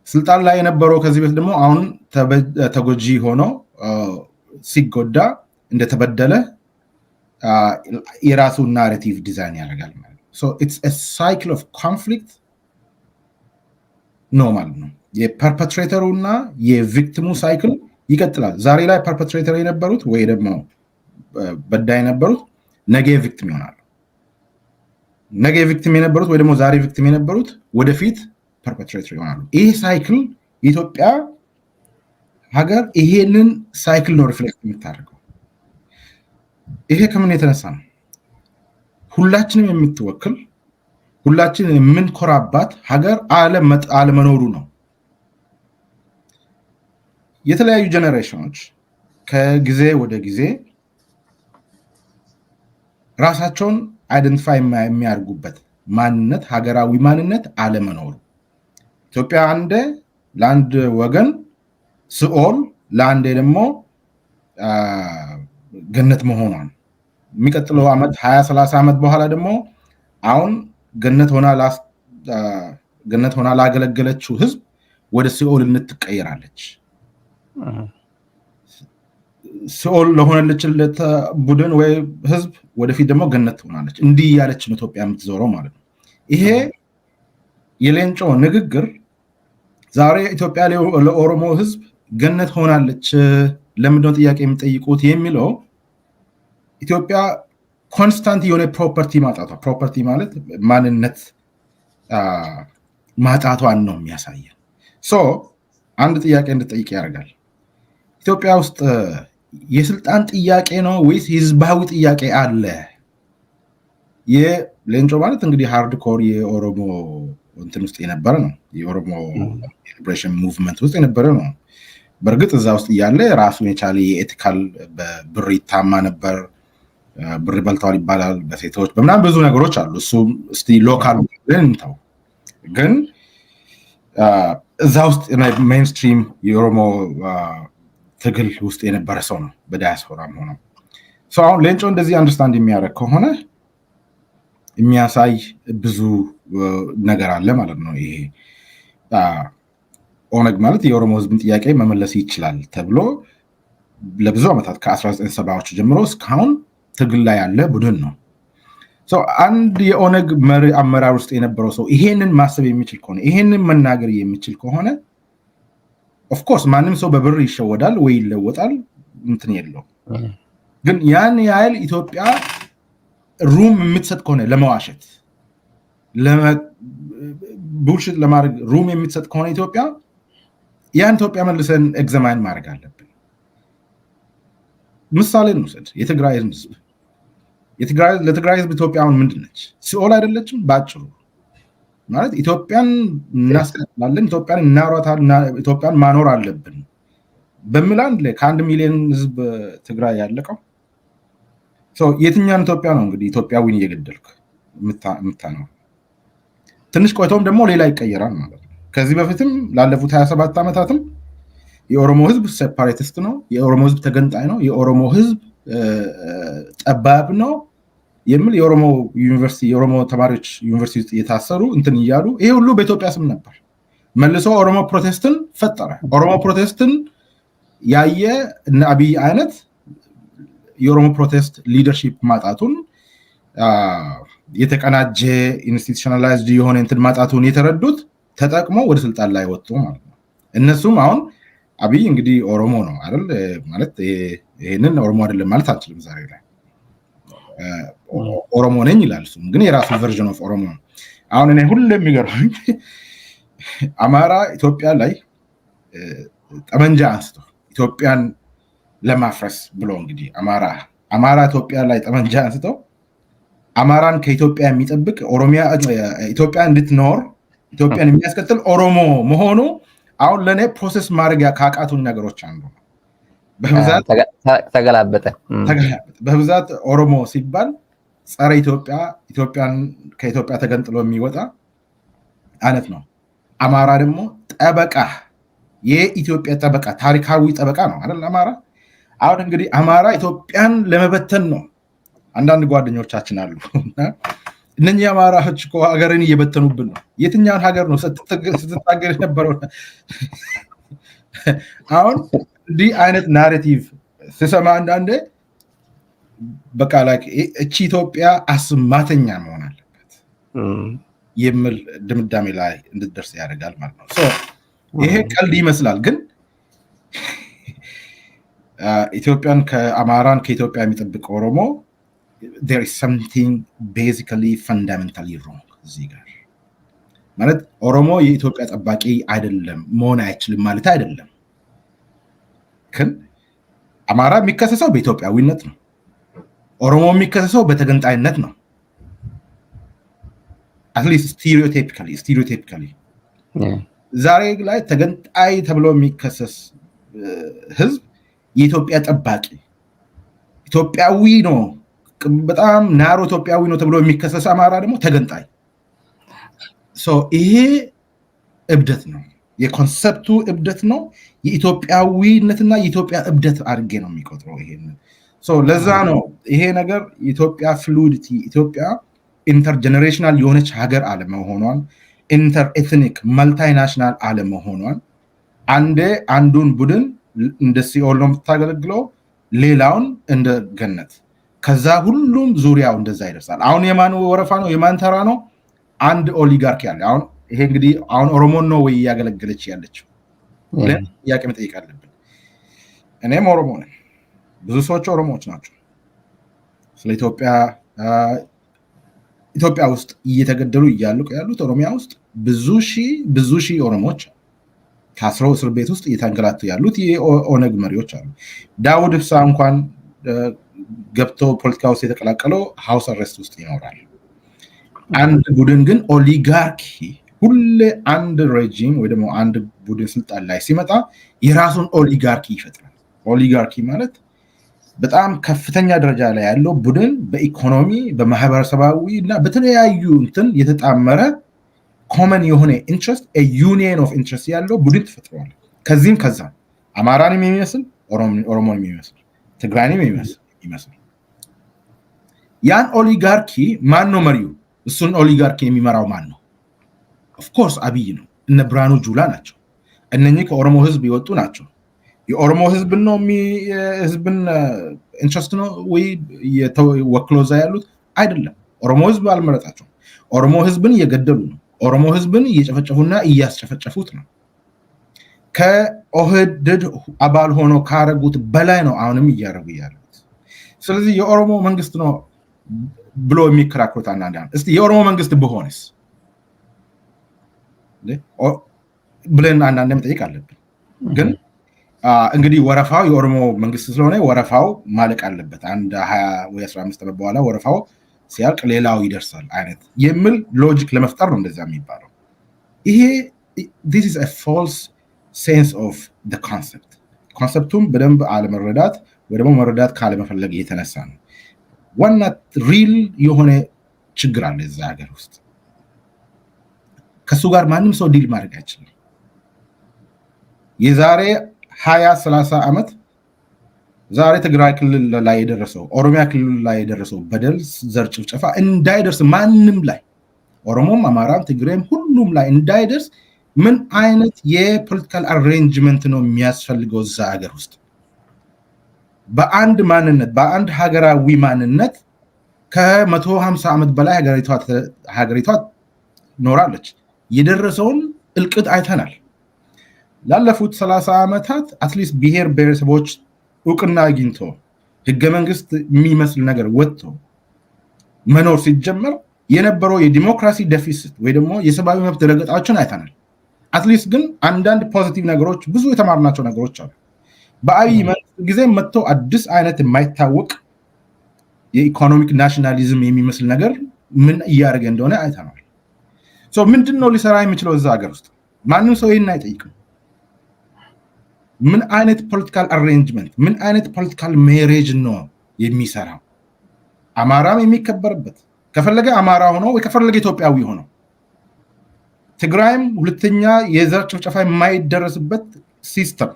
ስልጣን ላይ የነበረው ከዚህ በፊት ደግሞ አሁን ተጎጂ ሆኖ ሲጎዳ እንደተበደለ የራሱ ናሬቲቭ ዲዛይን ያደርጋል ማለት ነው። ሶ ኢትስ አ ሳይክል ኦፍ ኮንፍሊክት ነው ማለት ነው። የፐርፔትሬተሩ እና የቪክቲሙ ሳይክል ይቀጥላል። ዛሬ ላይ ፐርፔትሬተር የነበሩት ወይ ደግሞ በዳይ የነበሩት ነገ ቪክቲም ይሆናሉ። ነገ ቪክቲም የነበሩት ወይ ደግሞ ዛሬ ቪክቲም የነበሩት ወደፊት ፐርፔትሬተር ይሆናሉ። ይህ ሳይክል የኢትዮጵያ ሀገር ይሄንን ሳይክል ነው ሪፍሌክት የምታደርገው። ይሄ ከምን የተነሳ ነው? ሁላችንም የምትወክል ሁላችንም የምንኮራባት ሀገር አለመኖሩ ነው። የተለያዩ ጀነሬሽኖች ከጊዜ ወደ ጊዜ ራሳቸውን አይደንቲፋይ የሚያደርጉበት ማንነት ሀገራዊ ማንነት አለመኖሩ ኢትዮጵያ አንዴ ለአንድ ወገን ሲኦል ለአንዴ ደግሞ ገነት መሆኗን የሚቀጥለው ዓመት 20-30 ዓመት በኋላ ደግሞ አሁን ገነት ሆና ላገለገለችው ህዝብ ወደ ሲኦልነት ትቀየራለች። ሲኦል ለሆነለችለት ቡድን ወይ ህዝብ ወደፊት ደግሞ ገነት ትሆናለች። እንዲህ ያለች ነው ኢትዮጵያ የምትዞረው ማለት ነው። ይሄ የሌንጮ ንግግር ዛሬ ኢትዮጵያ ለኦሮሞ ህዝብ ገነት ሆናለች ለምንድነው ጥያቄ የሚጠይቁት የሚለው ኢትዮጵያ ኮንስታንት የሆነ ፕሮፐርቲ ማጣቷ፣ ፕሮፐርቲ ማለት ማንነት ማጣቷን ነው የሚያሳየን። አንድ ጥያቄ እንድጠይቅ ያደርጋል። ኢትዮጵያ ውስጥ የስልጣን ጥያቄ ነው ወይስ ህዝባዊ ጥያቄ አለ? የሌንጮ ማለት እንግዲህ ሃርድኮር የኦሮሞ እንትን ውስጥ የነበረ ነው። የኦሮሞ ሊበሬሽን ሙቭመንት ውስጥ የነበረ ነው። በእርግጥ እዛ ውስጥ እያለ ራሱን የቻለ የኤቲካል በብር ይታማ ነበር። ብር በልተዋል ይባላል በሴቶች በምናምን ብዙ ነገሮች አሉ። እሱ እስቲ ሎካል እንተው። ግን እዛ ውስጥ ሜንስትሪም የኦሮሞ ትግል ውስጥ የነበረ ሰው ነው በዳያስፖራም ሆነው። አሁን ሌንጮ እንደዚህ አንደርስታንድ የሚያደርግ ከሆነ የሚያሳይ ብዙ ነገር አለ ማለት ነው። ይሄ ኦነግ ማለት የኦሮሞ ህዝብን ጥያቄ መመለስ ይችላል ተብሎ ለብዙ ዓመታት ከ1970ዎቹ ጀምሮ እስካሁን ትግል ላይ ያለ ቡድን ነው። አንድ የኦነግ መሪ አመራር ውስጥ የነበረው ሰው ይሄንን ማሰብ የሚችል ከሆነ ይሄንን መናገር የሚችል ከሆነ ኦፍኮርስ ማንም ሰው በብር ይሸወዳል ወይ ይለወጣል እንትን የለው። ግን ያን ያህል ኢትዮጵያ ሩም የምትሰጥ ከሆነ ለመዋሸት ቡልሽት ለማድረግ ሩም የምትሰጥ ከሆነ ኢትዮጵያ ያን ኢትዮጵያ መልሰን ኤግዛማይን ማድረግ አለብን። ምሳሌ እንውሰድ። የትግራይ ህዝብ ለትግራይ ህዝብ ኢትዮጵያ አሁን ምንድን ነች? ሲኦል አይደለችም? ባጭሩ ማለት ኢትዮጵያን እናስቀጥላለን፣ ኢትዮጵያን እናሯታለን፣ ኢትዮጵያን ማኖር አለብን በሚል አንድ ላይ ከ1 ሚሊዮን ህዝብ ትግራይ ያለቀው የትኛውን ኢትዮጵያ ነው እንግዲህ ኢትዮጵያዊን እየገደልክ የምታኖር? ትንሽ ቆይቶም ደግሞ ሌላ ይቀየራል ማለት ነው። ከዚህ በፊትም ላለፉት 27 ዓመታትም የኦሮሞ ህዝብ ሴፓሬቲስት ነው፣ የኦሮሞ ህዝብ ተገንጣይ ነው፣ የኦሮሞ ህዝብ ጠባብ ነው የሚል የኦሮሞ ዩኒቨርሲቲ የኦሮሞ ተማሪዎች ዩኒቨርሲቲ ውስጥ እየታሰሩ እንትን እያሉ ይሄ ሁሉ በኢትዮጵያ ስም ነበር። መልሶ ኦሮሞ ፕሮቴስትን ፈጠረ። ኦሮሞ ፕሮቴስትን ያየ እነ አብይ አይነት የኦሮሞ ፕሮቴስት ሊደርሺፕ ማጣቱን የተቀናጀ ኢንስቲቱሽናላይዝድ የሆነ እንትን ማጣቱን የተረዱት ተጠቅሞ ወደ ስልጣን ላይ ወጡ ማለት ነው። እነሱም አሁን አብይ እንግዲህ ኦሮሞ ነው አይደል ማለት ይሄንን ኦሮሞ አይደለም ማለት አንችልም። ዛሬ ላይ ኦሮሞ ነኝ ይላል። እሱም ግን የራሱ ቨርዥን ኦፍ ኦሮሞ ነው። አሁን እኔ ሁሌ የሚገርመኝ አማራ ኢትዮጵያ ላይ ጠመንጃ አንስቶ ኢትዮጵያን ለማፍረስ ብሎ እንግዲህ አማራ ኢትዮጵያ ላይ ጠመንጃ አንስቶ አማራን ከኢትዮጵያ የሚጠብቅ ኢትዮጵያ እንድትኖር ኢትዮጵያን የሚያስቀጥል ኦሮሞ መሆኑ አሁን ለኔ ፕሮሰስ ማድረግ ካቃቱኝ ነገሮች አንዱ ነው። በብዛት ተገላበጠ። በብዛት ኦሮሞ ሲባል ጸረ ኢትዮጵያን ከኢትዮጵያ ተገንጥሎ የሚወጣ አይነት ነው። አማራ ደግሞ ጠበቃ፣ የኢትዮጵያ ጠበቃ፣ ታሪካዊ ጠበቃ ነው አይደል አማራ። አሁን እንግዲህ አማራ ኢትዮጵያን ለመበተን ነው። አንዳንድ ጓደኞቻችን አሉ እነኚህ አማራዎች እኮ ሀገርን እየበተኑብን ነው። የትኛውን ሀገር ነው ስትታገል የነበረው? አሁን እንዲህ አይነት ናሬቲቭ ስሰማ አንዳንዴ በቃ ላይ እቺ ኢትዮጵያ አስማተኛ መሆን አለበት የሚል ድምዳሜ ላይ እንድትደርስ ያደርጋል ማለት ነው። ይሄ ቀልድ ይመስላል፣ ግን አማራን ከኢትዮጵያ የሚጠብቅ ኦሮሞ there is something basically fundamentally wrong እዚህ ጋር ማለት ኦሮሞ የኢትዮጵያ ጠባቂ አይደለም መሆን አይችልም ማለት አይደለም። ግን አማራ የሚከሰሰው በኢትዮጵያዊነት ነው። ኦሮሞ የሚከሰሰው በተገንጣይነት ነው። at least stereotypically ዛሬ ላይ ተገንጣይ ተብሎ የሚከሰስ ህዝብ የኢትዮጵያ ጠባቂ ኢትዮጵያዊ ነው፣ በጣም ናሮ ኢትዮጵያዊ ነው ተብሎ የሚከሰስ አማራ ደግሞ ተገንጣይ። ይሄ እብደት ነው፣ የኮንሰፕቱ እብደት ነው። የኢትዮጵያዊነትና የኢትዮጵያ እብደት አድርጌ ነው የሚቆጥረው ይሄንን። ለዛ ነው ይሄ ነገር የኢትዮጵያ ፍሉዲቲ፣ ኢትዮጵያ ኢንተርጀነሬሽናል የሆነች ሀገር አለመሆኗን፣ ኢንተር ኤትኒክ መልታይናሽናል አለመሆኗን፣ አንዱን ቡድን እንደ ሲኦል ነው የምታገለግለው፣ ሌላውን እንደ ገነት፣ ከዛ ሁሉም ዙሪያው እንደዛ ይደርሳል። አሁን የማን ወረፋ ነው? የማን ተራ ነው? አንድ ኦሊጋርኪ ያለ። አሁን ይሄ እንግዲህ አሁን ኦሮሞን ነው ወይ እያገለገለች ያለችው? ጥያቄ መጠየቅ አለብን። እኔም ኦሮሞ ነኝ፣ ብዙ ሰዎች ኦሮሞዎች ናቸው። ስለ ኢትዮጵያ ውስጥ እየተገደሉ እያለቁ ያሉት ኦሮሚያ ውስጥ ብዙ ሺህ ኦሮሞዎች ታስረው እስር ቤት ውስጥ እየተንገላቱ ያሉት የኦነግ መሪዎች አሉ። ዳውድ ኢብሳ እንኳን ገብቶ ፖለቲካ ውስጥ የተቀላቀለው ሃውስ አሬስት ውስጥ ይኖራል። አንድ ቡድን ግን ኦሊጋርኪ ሁሌ አንድ ሬጂም ወይ ደግሞ አንድ ቡድን ስልጣን ላይ ሲመጣ የራሱን ኦሊጋርኪ ይፈጥራል። ኦሊጋርኪ ማለት በጣም ከፍተኛ ደረጃ ላይ ያለው ቡድን በኢኮኖሚ በማህበረሰባዊ እና በተለያዩ እንትን የተጣመረ ኮመን የሆነ ኢንትረስት ዩኒየን ኦፍ ኢንትረስት ያለው ቡድን ተፈጥሯል። ከዚህም ከዛ አማራን የሚመስል ኦሮሞን የሚመስል ትግራይን የሚመስል ያን ኦሊጋርኪ ማን ነው መሪው? እሱን ኦሊጋርኪ የሚመራው ማን ነው? ኦፍኮርስ አብይ ነው። እነ ብርሃኑ ጁላ ናቸው። እነኚህ ከኦሮሞ ህዝብ የወጡ ናቸው። የኦሮሞ ህዝብ ነው ህዝብን ኢንትረስት ነው ወይ ወክሎ እዛ ያሉት አይደለም። ኦሮሞ ህዝብ አልመረጣቸውም። ኦሮሞ ህዝብን እየገደሉ ነው። ኦሮሞ ህዝብን እየጨፈጨፉና እያስጨፈጨፉት ነው። ከኦህዴድ አባል ሆኖ ካረጉት በላይ ነው አሁንም እያደረጉ ያሉት። ስለዚህ የኦሮሞ መንግስት ነው ብሎ የሚከራከሩት አንዳንድ እስቲ የኦሮሞ መንግስት ቢሆንስ ብለን አንዳንድ መጠየቅ አለብን። ግን እንግዲህ ወረፋው የኦሮሞ መንግስት ስለሆነ ወረፋው ማለቅ አለበት። አንድ 20 ወይ 15 ዓመት በኋላ ወረፋው ሲያልቅ ሌላው ይደርሳል አይነት የሚል ሎጂክ ለመፍጠር ነው እንደዛ የሚባለው። ይሄ this is a false sense of the concept። ኮንሰፕቱም በደንብ አለመረዳት ወይ ደግሞ መረዳት ካለመፈለግ የተነሳ ነው። ዋና ሪል የሆነ ችግር አለ እዛ ሀገር ውስጥ። ከሱ ጋር ማንም ሰው ዲል ማድረግ አይችልም። የዛሬ 20-30 ዓመት ዛሬ ትግራይ ክልል ላይ የደረሰው ኦሮሚያ ክልል ላይ የደረሰው በደል፣ ዘር ጭፍጨፋ እንዳይደርስ ማንም ላይ ኦሮሞም፣ አማራም፣ ትግሬም ሁሉም ላይ እንዳይደርስ ምን አይነት የፖለቲካል አሬንጅመንት ነው የሚያስፈልገው እዛ ሀገር ውስጥ? በአንድ ማንነት በአንድ ሀገራዊ ማንነት ከ150 ዓመት በላይ ሀገሪቷ ኖራለች። የደረሰውን እልቅት አይተናል። ላለፉት 30 ዓመታት አትሊስት ብሔር ብሔረሰቦች እውቅና አግኝቶ ህገ መንግስት የሚመስል ነገር ወጥቶ መኖር ሲጀመር የነበረው የዲሞክራሲ ዴፊሲት ወይ ደግሞ የሰብአዊ መብት ረገጣዎችን አይተናል። አትሊስት ግን አንዳንድ ፖዚቲቭ ነገሮች ብዙ የተማርናቸው ነገሮች አሉ። በአብይ መንግስት ጊዜ መጥቶ አዲስ አይነት የማይታወቅ የኢኮኖሚክ ናሽናሊዝም የሚመስል ነገር ምን እያደረገ እንደሆነ አይተናል። ሶ ምንድነው ሊሰራ የሚችለው እዛ ሀገር ውስጥ? ማንም ሰው ይሄን አይጠይቅም። ምን አይነት ፖለቲካል አሬንጅመንት ምን አይነት ፖለቲካል ሜሬጅ ነው የሚሰራው? አማራም የሚከበርበት ከፈለገ አማራ ሆኖ ወይ ከፈለገ ኢትዮጵያዊ ሆኖ፣ ትግራይም ሁለተኛ የዘር ጭፍጨፋ የማይደረስበት ሲስተም፣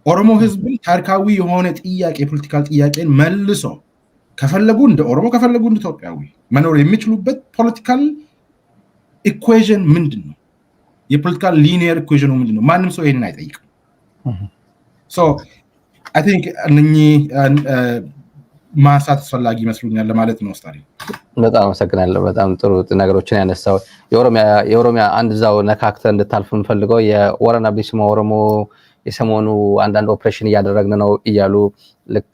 ኦሮሞ ህዝብን ታሪካዊ የሆነ ጥያቄ የፖለቲካል ጥያቄን መልሶ ከፈለጉ እንደ ኦሮሞ ከፈለጉ እንደ ኢትዮጵያዊ መኖር የሚችሉበት ፖለቲካል ኢኩዌሽን ምንድነው? የፖለቲካል ሊኒየር ኢኩዌሽኑ ምንድነው? ማንም ሰው ይሄንን አይጠይቅም። ሶ አይ ቲንክ እነኚህ ማንሳት አስፈላጊ ይመስሉኛል ለማለት ነው። ስታሪ በጣም አመሰግናለሁ። በጣም ጥሩ ነገሮችን ያነሳው። የኦሮሚያ አንድ ዛው ነካክተን እንድታልፍ እንፈልገው የወረና ቢስሞ ኦሮሞ የሰሞኑ አንዳንድ ኦፕሬሽን እያደረግን ነው እያሉ ልክ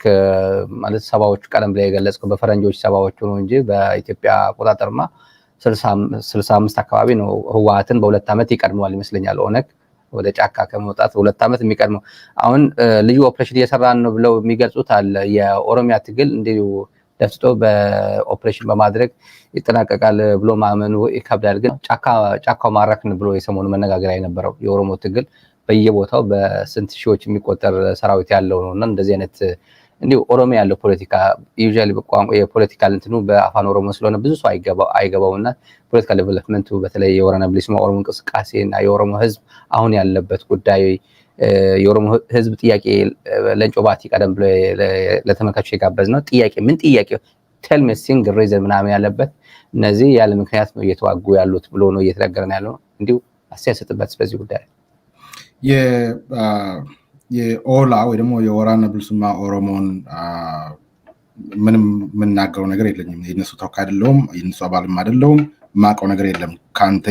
ማለት ሰባዎቹ ቀደም ላይ የገለጽከው በፈረንጆች ሰባዎቹ ነው እንጂ በኢትዮጵያ አቆጣጠርማ 65 አካባቢ ነው። ህወሓትን በ2 ዓመት ይቀድመዋል ይመስለኛል። ኦነግ ወደ ጫካ ከመውጣት 2 ዓመት የሚቀድመው አሁን ልዩ ኦፕሬሽን እየሰራን ነው ብለው የሚገልጹት አለ። የኦሮሚያ ትግል እንዲሁ ደፍጦ በኦፕሬሽን በማድረግ ይጠናቀቃል ብሎ ማመኑ ይከብዳል። ግን ጫካው ማረክን ብሎ የሰሞኑ መነጋገሪያ የነበረው የኦሮሞ ትግል በየቦታው በስንት ሺዎች የሚቆጠር ሰራዊት ያለው ነውና እንደዚህ አይነት እንዲሁ ኦሮሚያ ያለው ፖለቲካ ዩዥዋሊ በቋንቋ የፖለቲካል እንትኑ በአፋን ኦሮሞ ስለሆነ ብዙ ሰው አይገባውና ፖለቲካል ዴቨሎፕመንቱ በተለይ የወረና ብሊስማ ኦሮሞ እንቅስቃሴና የኦሮሞ ህዝብ አሁን ያለበት ጉዳይ የኦሮሞ ህዝብ ጥያቄ ለንጮ ባቲ ቀደም ብሎ ለተመልካቾች የጋበዝ ነው። ጥያቄ ምን ጥያቄ ቴል ሚ ሲንግል ሪዝን ምናምን ያለበት እነዚህ ያለ ምክንያት ነው እየተዋጉ ያሉት ብሎ ነው እየተነገረን ያለው። እንዲሁ አስተያየት ሰጥበት በዚህ ጉዳይ የኦላ ወይ ደግሞ የወራና ብሊስማ ኦሮሞን ምንም የምናገረው ነገር የለኝም። የነሱ ተወካይ አይደለሁም፣ የነሱ አባልም አይደለሁም። የማውቀው ነገር የለም። ከአንተ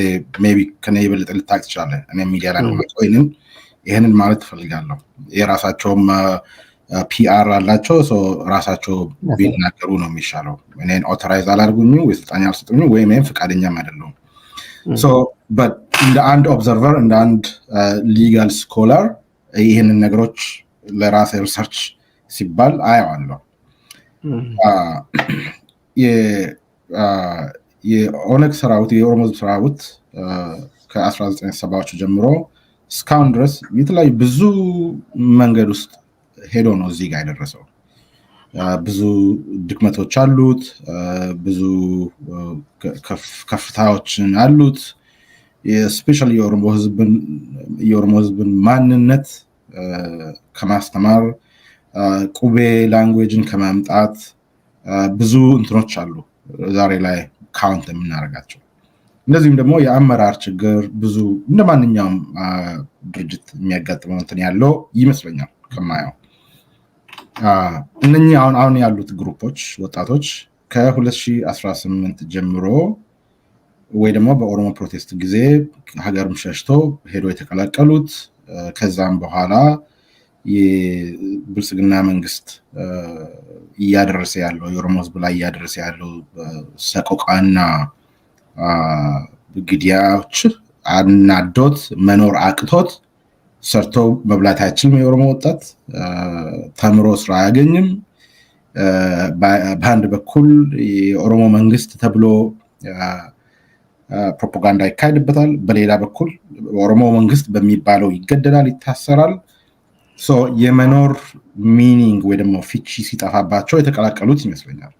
ሜይ ቢ ከኔ የበለጠ ልታውቅ ትችላለህ። እኔ ሚዲያ ላይ ነው ይህንን ማለት ትፈልጋለሁ። የራሳቸውም ፒአር አላቸው። ራሳቸው ቢናገሩ ነው የሚሻለው። እኔን ኦቶራይዝ አላርጉኝም ወይ ስልጣን አልሰጡኝም ወይም ፍቃደኛም አይደለሁም። እንደ አንድ ኦብዘርቨር እንደ አንድ ሊጋል ስኮላር ይህንን ነገሮች ለራሴ ሪሰርች ሲባል አየዋለሁ። የኦነግ ሰራዊት የኦሮሞ ህዝብ ሰራዊት ከ1970ዎቹ ጀምሮ እስካሁን ድረስ የተለያዩ ብዙ መንገድ ውስጥ ሄዶ ነው እዚህ ጋር የደረሰው። ብዙ ድክመቶች አሉት፣ ብዙ ከፍታዎችን አሉት። ስፔሻሊ የኦሮሞ ህዝብን ማንነት ከማስተማር ቁቤ ላንጉዌጅን ከማምጣት ብዙ እንትኖች አሉ ዛሬ ላይ ካውንት የምናደርጋቸው። እንደዚህም ደግሞ የአመራር ችግር ብዙ እንደማንኛውም ድርጅት የሚያጋጥመው እንትን ያለው ይመስለኛል ከማየው። እነኚህ አሁን ያሉት ግሩፖች ወጣቶች ከ2018 ጀምሮ ወይ ደግሞ በኦሮሞ ፕሮቴስት ጊዜ ሀገርም ሸሽቶ ሄዶ የተቀላቀሉት ከዛም በኋላ የብልጽግና መንግስት እያደረሰ ያለው የኦሮሞ ህዝብ ላይ እያደረሰ ያለው ሰቆቃና ግድያዎች አናዶት መኖር አቅቶት ሰርቶ መብላት አይችልም። የኦሮሞ ወጣት ተምሮ ስራ አያገኝም። በአንድ በኩል የኦሮሞ መንግስት ተብሎ ፕሮፓጋንዳ ይካሄድበታል፣ በሌላ በኩል ኦሮሞ መንግስት በሚባለው ይገደላል፣ ይታሰራል። የመኖር ሚኒንግ ወይ ደግሞ ፊቺ ሲጠፋባቸው የተቀላቀሉት ይመስለኛል።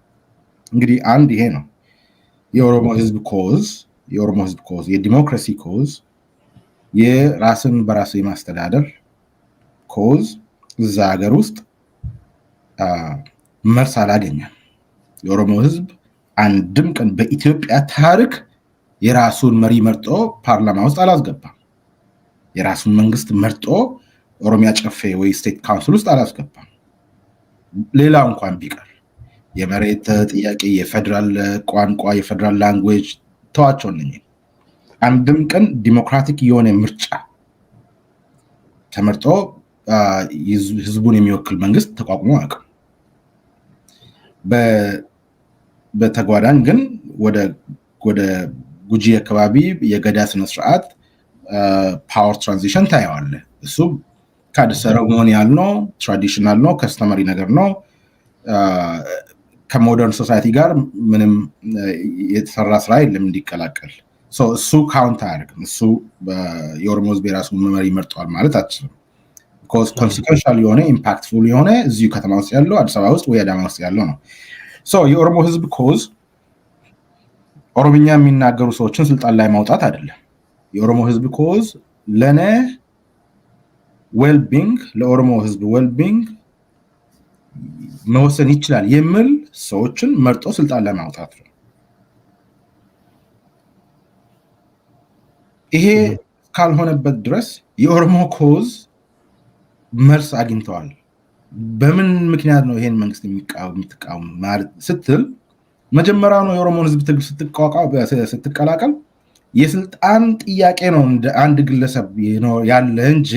እንግዲህ አንድ ይሄ ነው የኦሮሞ ህዝብ ኮዝ፣ የዲሞክራሲ ኮዝ፣ የራስን በራስ የማስተዳደር ኮዝ እዛ ሀገር ውስጥ መልስ አላገኘም። የኦሮሞ ህዝብ አንድም ቀን በኢትዮጵያ ታሪክ የራሱን መሪ መርጦ ፓርላማ ውስጥ አላስገባም። የራሱን መንግስት መርጦ ኦሮሚያ ጨፌ ወይ ስቴት ካውንስል ውስጥ አላስገባም። ሌላ እንኳን ቢቀር የመሬት ጥያቄ፣ የፌደራል ቋንቋ፣ የፌደራል ላንጉዌጅ ተዋቸው ነኝ። አንድም ቀን ዲሞክራቲክ የሆነ ምርጫ ተመርጦ ህዝቡን የሚወክል መንግስት ተቋቁሞ አያውቅም። በተጓዳኝ ግን ወደ ጉጂ አካባቢ የገዳ ስነስርዓት ፓወር ትራንዚሽን ታየዋለ። እሱ ካድ ሴሬሞኒያል ነው፣ ትራዲሽናል ነው፣ ከስተመሪ ነገር ነው። ከሞደርን ሶሳይቲ ጋር ምንም የተሰራ ስራ የለም እንዲቀላቀል። እሱ ካውንት አያደርግም። እሱ የኦሮሞ ህዝብ የራሱ መሪ መርጧል ማለት አትችልም። ኮንሲኩዌንሻል የሆነ ኢምፓክትፉል የሆነ እዚሁ ከተማ ውስጥ ያለው አዲስ አበባ ውስጥ ወይ አዳማ ውስጥ ያለው ነው። የኦሮሞ ህዝብ ኮዝ ኦሮምኛ የሚናገሩ ሰዎችን ስልጣን ላይ ማውጣት አይደለም። የኦሮሞ ህዝብ ኮዝ ለነ ዌልቢንግ፣ ለኦሮሞ ህዝብ ዌልቢንግ መወሰን ይችላል የሚል ሰዎችን መርጦ ስልጣን ላይ ማውጣት ነው። ይሄ ካልሆነበት ድረስ የኦሮሞ ኮዝ መልስ አግኝተዋል። በምን ምክንያት ነው ይሄን መንግስት የሚቃወም ማለት ስትል መጀመሪያ ነው የኦሮሞን ህዝብ ትግል ስትቀላቀል የስልጣን ጥያቄ ነው እንደ አንድ ግለሰብ ያለ እንጂ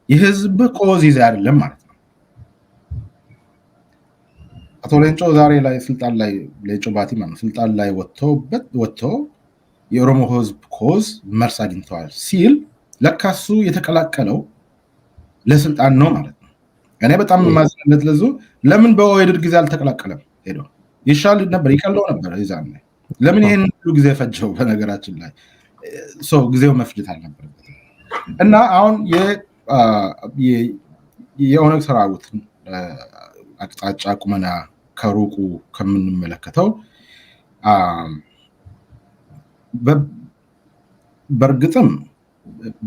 የህዝብ ኮዝ ይዘ አይደለም ማለት ነው። አቶ ሌንጮ ዛሬ ላይ ስልጣን ላይ ሌንጮ ባቲ ማለት ስልጣን ላይ ወጥቶ የኦሮሞ ህዝብ ኮዝ መልስ አግኝተዋል ሲል ለካሱ የተቀላቀለው ለስልጣን ነው ማለት ነው። እኔ በጣም ማዝነት ለዙ ለምን በኦህዴድ ጊዜ አልተቀላቀለም? ሄዶ ይሻል ነበር፣ ይቀለው ነበር ይዛም ለምን ይሄን ሁሉ ጊዜ ፈጀው? በነገራችን ላይ ጊዜው መፍጀት አልነበረበት እና አሁን የኦነግ ሰራዊት አቅጣጫ ቁመና ከሩቁ ከምንመለከተው በእርግጥም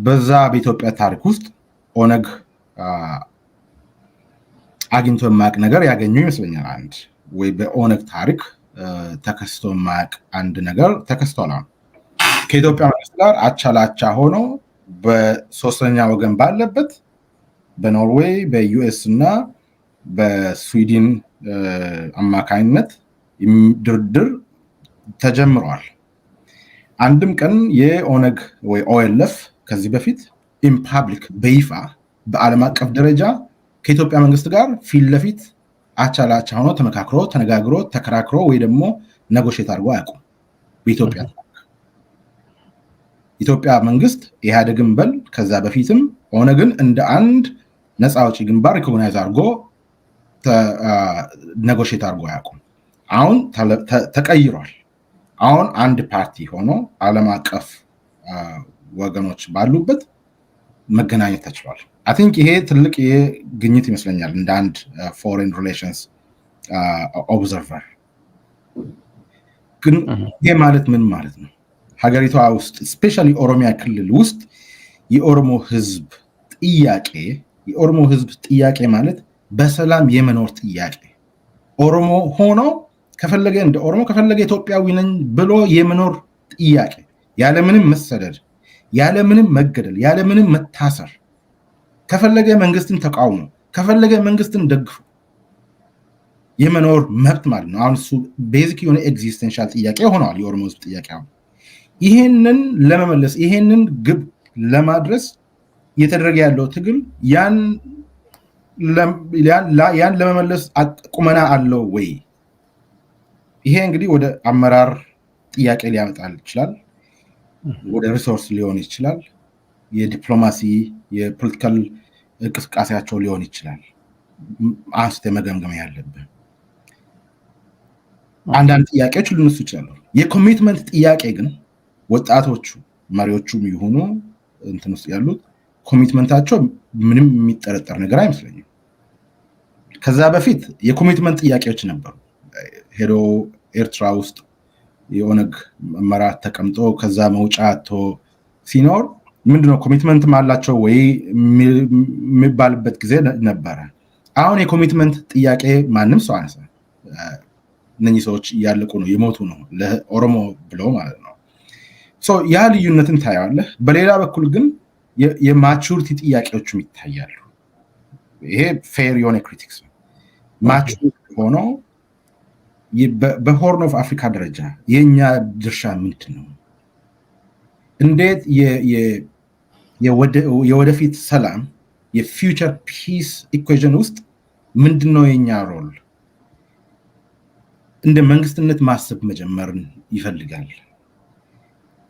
በዛ በኢትዮጵያ ታሪክ ውስጥ ኦነግ አግኝቶ የማያውቅ ነገር ያገኘው ይመስለኛል። አንድ ወይ በኦነግ ታሪክ ተከስቶ የማያውቅ አንድ ነገር ተከስቷል። ከኢትዮጵያ መንግስት ጋር አቻ ላቻ ሆኖ በሶስተኛ ወገን ባለበት በኖርዌይ በዩኤስ እና በስዊድን አማካኝነት ድርድር ተጀምሯል። አንድም ቀን የኦነግ ወይ ኦኤልኤፍ ከዚህ በፊት ኢንፓብሊክ በይፋ በዓለም አቀፍ ደረጃ ከኢትዮጵያ መንግስት ጋር ፊት ለፊት አቻ ላቻ ሆኖ ተመካክሮ ተነጋግሮ ተከራክሮ ወይ ደግሞ ነጎሼት አድርጎ አያውቁም። በኢትዮጵያ ኢትዮጵያ መንግስት ኢህአዴግን በል ከዛ በፊትም ኦነግን እንደ አንድ ነፃ አውጪ ግንባር ሪኮግናይዝ አድርጎ ነጎሼት አድርጎ አያውቁም። አሁን ተቀይሯል። አሁን አንድ ፓርቲ ሆኖ ዓለም አቀፍ ወገኖች ባሉበት መገናኘት ተችሏል። አይ ቲንክ ይሄ ትልቅ ግኝት ይመስለኛል እንደ አንድ ፎሬን ሪሌሽንስ ኦብዘርቨር። ግን ይሄ ማለት ምን ማለት ነው? ሀገሪቷ ውስጥ ስፔሻሊ ኦሮሚያ ክልል ውስጥ የኦሮሞ ህዝብ ጥያቄ ማለት በሰላም የመኖር ጥያቄ፣ ኦሮሞ ሆኖ ከፈለገ እንደ ኦሮሞ ከፈለገ ኢትዮጵያዊ ነኝ ብሎ የመኖር ጥያቄ፣ ያለምንም መሰደድ፣ ያለምንም መገደል፣ ያለምንም መታሰር ከፈለገ መንግስትን ተቃውሞ ከፈለገ መንግስትን ደግፎ የመኖር መብት ማለት ነው። አሁን እሱ ቤዚክ የሆነ ኤግዚስተንሻል ጥያቄ ሆነዋል የኦሮሞ ህዝብ ጥያቄ። አሁን ይሄንን ለመመለስ ይሄንን ግብ ለማድረስ እየተደረገ ያለው ትግል ያን ለመመለስ ቁመና አለው ወይ? ይሄ እንግዲህ ወደ አመራር ጥያቄ ሊያመጣል ይችላል፣ ወደ ሪሶርስ ሊሆን ይችላል፣ የዲፕሎማሲ የፖለቲካል እንቅስቃሴያቸው ሊሆን ይችላል። አንስተ መገምገም ያለብህ አንዳንድ ጥያቄዎች ሊነሱ ይችላሉ። የኮሚትመንት ጥያቄ ግን ወጣቶቹ መሪዎቹም ይሁኑ እንትን ውስጥ ያሉት ኮሚትመንታቸው ምንም የሚጠረጠር ነገር አይመስለኝም። ከዛ በፊት የኮሚትመንት ጥያቄዎች ነበሩ። ሄዶ ኤርትራ ውስጥ የኦነግ አመራር ተቀምጦ ከዛ መውጫ አጥቶ ሲኖር ምንድነው ኮሚትመንት አላቸው ወይ የሚባልበት ጊዜ ነበረ። አሁን የኮሚትመንት ጥያቄ ማንም ሰው አነሳ። እነኚህ ሰዎች እያለቁ ነው፣ የሞቱ ነው ለኦሮሞ ብለው ማለት ነው። ያ ልዩነትን ታያለህ። በሌላ በኩል ግን የማቹሪቲ ጥያቄዎችም ይታያሉ። ይሄ ፌር የሆነ ክሪቲክስ ነው። ማቹሪቲ ሆኖ በሆርን ኦፍ አፍሪካ ደረጃ የኛ ድርሻ ምንድን ነው? እንዴት የወደፊት ሰላም የፊውቸር ፒስ ኢኩዌሽን ውስጥ ምንድነው የኛ ሮል? እንደ መንግስትነት ማሰብ መጀመርን ይፈልጋል።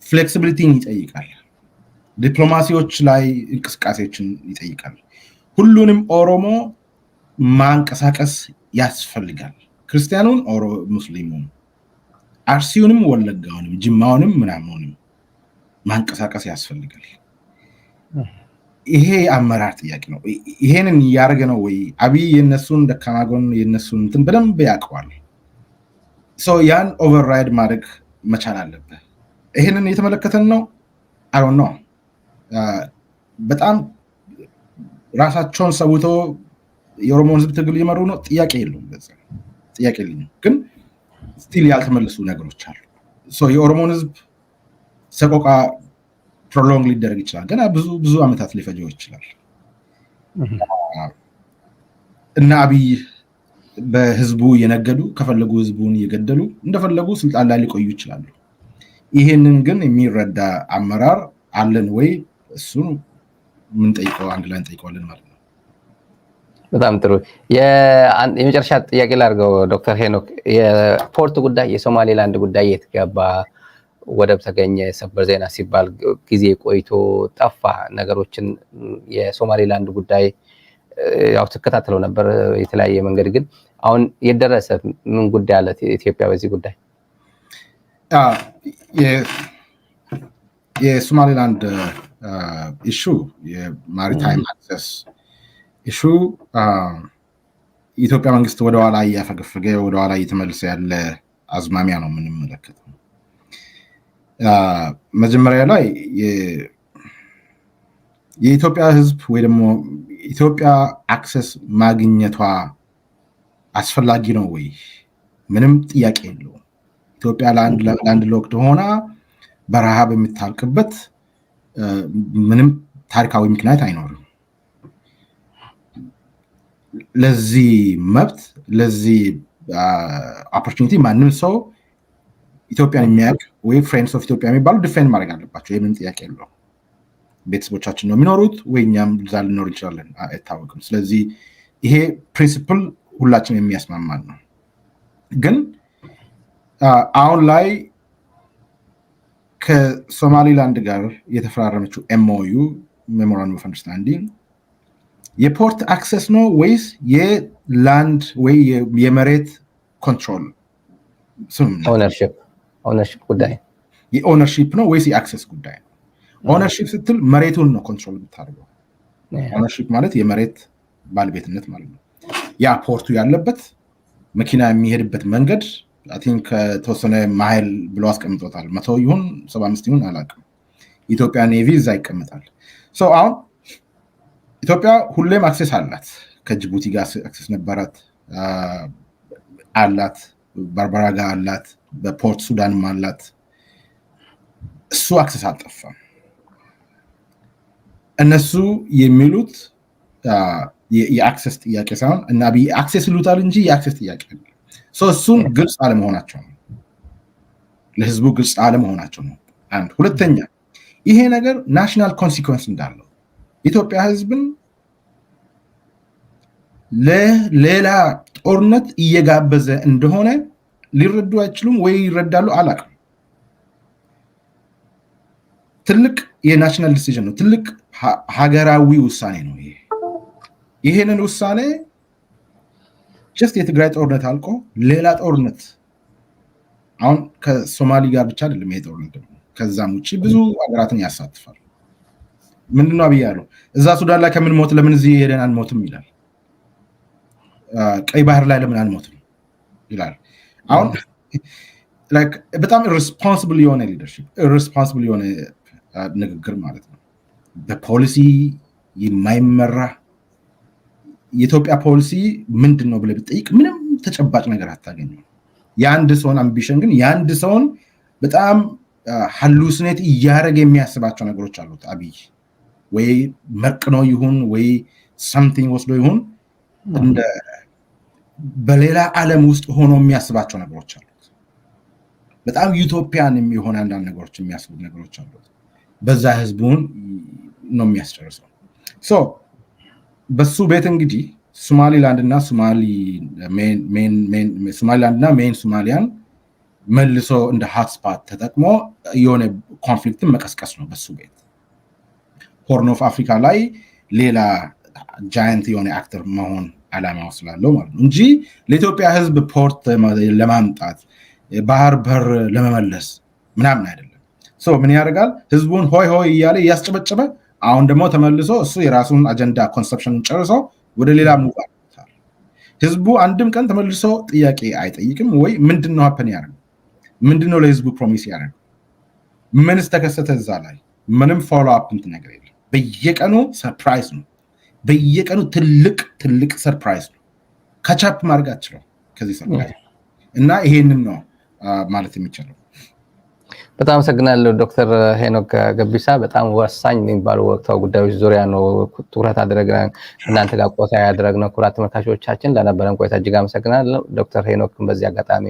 ፍሌክሲቢሊቲን ይጠይቃል። ዲፕሎማሲዎች ላይ እንቅስቃሴዎችን ይጠይቃል። ሁሉንም ኦሮሞ ማንቀሳቀስ ያስፈልጋል። ክርስቲያኑን፣ ሙስሊሙን፣ አርሲውንም፣ ወለጋውንም፣ ጅማውንም ምናምኑንም ማንቀሳቀስ ያስፈልጋል። ይሄ አመራር ጥያቄ ነው። ይሄንን እያደረገ ነው ወይ? አብይ የነሱን ደካማ ጎን የነሱን እንትን በደንብ ያውቀዋል። ያን ኦቨርራይድ ማድረግ መቻል አለበት። ይሄንን የተመለከተን ነው። አሁን ነው በጣም ራሳቸውን ሰውቶ የኦሮሞን ህዝብ ትግል እየመሩ ነው። ጥያቄ የለውም፣ ጥያቄ የለውም። ግን ስቲል ያልተመለሱ ነገሮች አሉ። የኦሮሞን ህዝብ ሰቆቃ ፕሮሎንግ ሊደረግ ይችላል። ገና ብዙ ዓመታት ሊፈጀው ይችላል። እና አብይ በህዝቡ የነገዱ ከፈለጉ ህዝቡን እየገደሉ እንደፈለጉ ስልጣን ላይ ሊቆዩ ይችላሉ። ይሄንን ግን የሚረዳ አመራር አለን ወይ? እሱን የምንጠይቀው አንድ ላይ እንጠይቀዋለን ማለት ነው። በጣም ጥሩ። የመጨረሻ ጥያቄ ላድርገው ዶክተር ሄኖክ፣ የፖርት ጉዳይ የሶማሌላንድ ጉዳይ የት ገባ? ወደብ ተገኘ፣ ሰበር ዜና ሲባል ጊዜ ቆይቶ ጠፋ። ነገሮችን የሶማሌላንድ ጉዳይ ያው ተከታተለው ነበር የተለያየ መንገድ፣ ግን አሁን የደረሰ ምን ጉዳይ አለ ኢትዮጵያ በዚህ ጉዳይ? የሶማሌላንድ ኢሹ የማሪታይም አክሰስ ኢሹ የኢትዮጵያ መንግስት ወደኋላ እያፈገፈገ ወደኋላ እየተመለሰ ያለ አዝማሚያ ነው የምንመለከተው። መጀመሪያ ላይ የኢትዮጵያ ህዝብ ወይ ደግሞ ኢትዮጵያ አክሰስ ማግኘቷ አስፈላጊ ነው ወይ? ምንም ጥያቄ የለውም። ኢትዮጵያ ላንድ ሎክድ ሆና በረሃብ የምታልቅበት ምንም ታሪካዊ ምክንያት አይኖርም። ለዚህ መብት ለዚህ ኦፖርቹኒቲ ማንም ሰው ኢትዮጵያን የሚያውቅ ወይ ፍሬንድስ ኦፍ ኢትዮጵያ የሚባሉ ዲፌንድ ማድረግ አለባቸው። የምንም ጥያቄ የለውም። ቤተሰቦቻችን ነው የሚኖሩት ወይ እኛም እዛ ልኖር እንችላለን፣ አይታወቅም። ስለዚህ ይሄ ፕሪንሲፕል ሁላችን የሚያስማማን ነው። ግን አሁን ላይ ከሶማሊላንድ ጋር የተፈራረመችው ኤምኦዩ ሜሞራንደም ኦፍ አንደርስታንዲንግ የፖርት አክሰስ ነው ወይስ የላንድ ወይ የመሬት ኮንትሮል ኦነርሺፕ ጉዳይ? የኦነርሺፕ ነው ወይስ የአክሰስ ጉዳይ ነው? ኦነርሺፕ ስትል መሬቱን ነው ኮንትሮል የምታደርገው። ኦነርሺፕ ማለት የመሬት ባለቤትነት ማለት ነው። ያ ፖርቱ ያለበት መኪና የሚሄድበት መንገድ አይ ቲንክ ከተወሰነ ማይል ብሎ አስቀምጦታል። 100 ይሁን 75 ይሁን አላውቅም። ኢትዮጵያ ኔቪ እዛ ይቀመጣል። አሁን ኢትዮጵያ ሁሌም አክሰስ አላት። ከጅቡቲ ጋር አክሰስ ነበራት አላት፣ በርበራ ጋር አላት፣ በፖርት ሱዳንም አላት። እሱ አክሰስ አልጠፋም። እነሱ የሚሉት የአክሰስ ጥያቄ ሳይሆን እና አብይ አክሰስ ይሉታል እንጂ የአክሰስ ጥያቄ ነው። እሱን ግልጽ አለመሆናቸው ነው፣ ለህዝቡ ግልጽ አለመሆናቸው ነው አንድ። ሁለተኛ ይሄ ነገር ናሽናል ኮንሲኩዌንስ እንዳለው ኢትዮጵያ ህዝብን ለሌላ ጦርነት እየጋበዘ እንደሆነ ሊረዱ አይችሉም ወይ ይረዳሉ አላውቅም። ትልቅ የናሽናል ዲሲዥን ነው፣ ትልቅ ሀገራዊ ውሳኔ ነው ይሄ። ይሄንን ውሳኔ ጀስት የትግራይ ጦርነት አልቆ ሌላ ጦርነት አሁን ከሶማሊ ጋር ብቻ አይደለም ይሄ ጦርነት ደግሞ ከዛም ውጪ ብዙ ሀገራትን ያሳትፋል። ምንድነው አብይ ያለው እዛ ሱዳን ላይ ከምን ሞት ለምን እዚህ ሄደን አንሞትም ይላል። ቀይ ባህር ላይ ለምን አንሞትም ይላል። አሁን ላይክ በጣም ኢሬስፖንሲብል የሆነ ሊደርሺፕ ኢሬስፖንሲብል የሆነ ንግግር ማለት ነው። በፖሊሲ የማይመራ የኢትዮጵያ ፖሊሲ ምንድነው ብለህ ብትጠይቅ ምንም ተጨባጭ ነገር አታገኝም። የአንድ ሰውን አምቢሽን ግን የአንድ ሰውን በጣም ሃሉሲኔት እያደረገ የሚያስባቸው ነገሮች አሉት አብይ። ወይ መርቅኖ ይሁን ወይ something ወስዶ ይሁን እንደ በሌላ ዓለም ውስጥ ሆኖ የሚያስባቸው ነገሮች አሉት። በጣም ዩቶፒያን የሚሆን አንዳንድ ነገሮች የሚያስቡ ነገሮች አሉት። በዛ ህዝቡን ነው የሚያስጨርሰው። በሱ ቤት እንግዲህ ሶማሊላንድ እና ሶማሊላንድ እና ሜን ሶማሊያን መልሶ እንደ ሃትስፓት ተጠቅሞ የሆነ ኮንፍሊክትን መቀስቀስ ነው በሱ ቤት። ሆርን ኦፍ አፍሪካ ላይ ሌላ ጃይንት የሆነ አክተር መሆን አላማው ስላለው ማለት ነው እንጂ ለኢትዮጵያ ህዝብ ፖርት ለማምጣት ባህር በር ለመመለስ ምናምን አይደለም። ምን ያደርጋል? ህዝቡን ሆይ ሆይ እያለ እያስጨበጨበ አሁን ደግሞ ተመልሶ እሱ የራሱን አጀንዳ ኮንሰፕሽኑን ጨርሶ ወደ ሌላ ሙቭ አድርጓል። ህዝቡ አንድም ቀን ተመልሶ ጥያቄ አይጠይቅም ወይ ምንድነው ሀፕን ያደርገው? ምንድነው ለህዝቡ ፕሮሚስ ያደርገው? ምንስ ተከሰተ? እዛ ላይ ምንም ፎሎ አፕ እንትን ነገር የለም። በየቀኑ ሰርፕራይዝ ነው። በየቀኑ ትልቅ ሰርፕራይዝ ነው። ካቻፕ ማድረግ አትችልም ከዚህ ሰርፕራይዝ እና ይሄንን ነው ማለት የሚቻለው። በጣም አመሰግናለሁ ዶክተር ሄኖክ ገቢሳ። በጣም ወሳኝ የሚባሉ ወቅታዊ ጉዳዮች ዙሪያ ነው ትኩረት አድርገን እናንተ ጋር ቆይታ ያደረግነው። ክቡራን ተመልካቾቻችን ለነበረን ቆይታ እጅግ አመሰግናለሁ። ዶክተር ሄኖክን በዚህ አጋጣሚ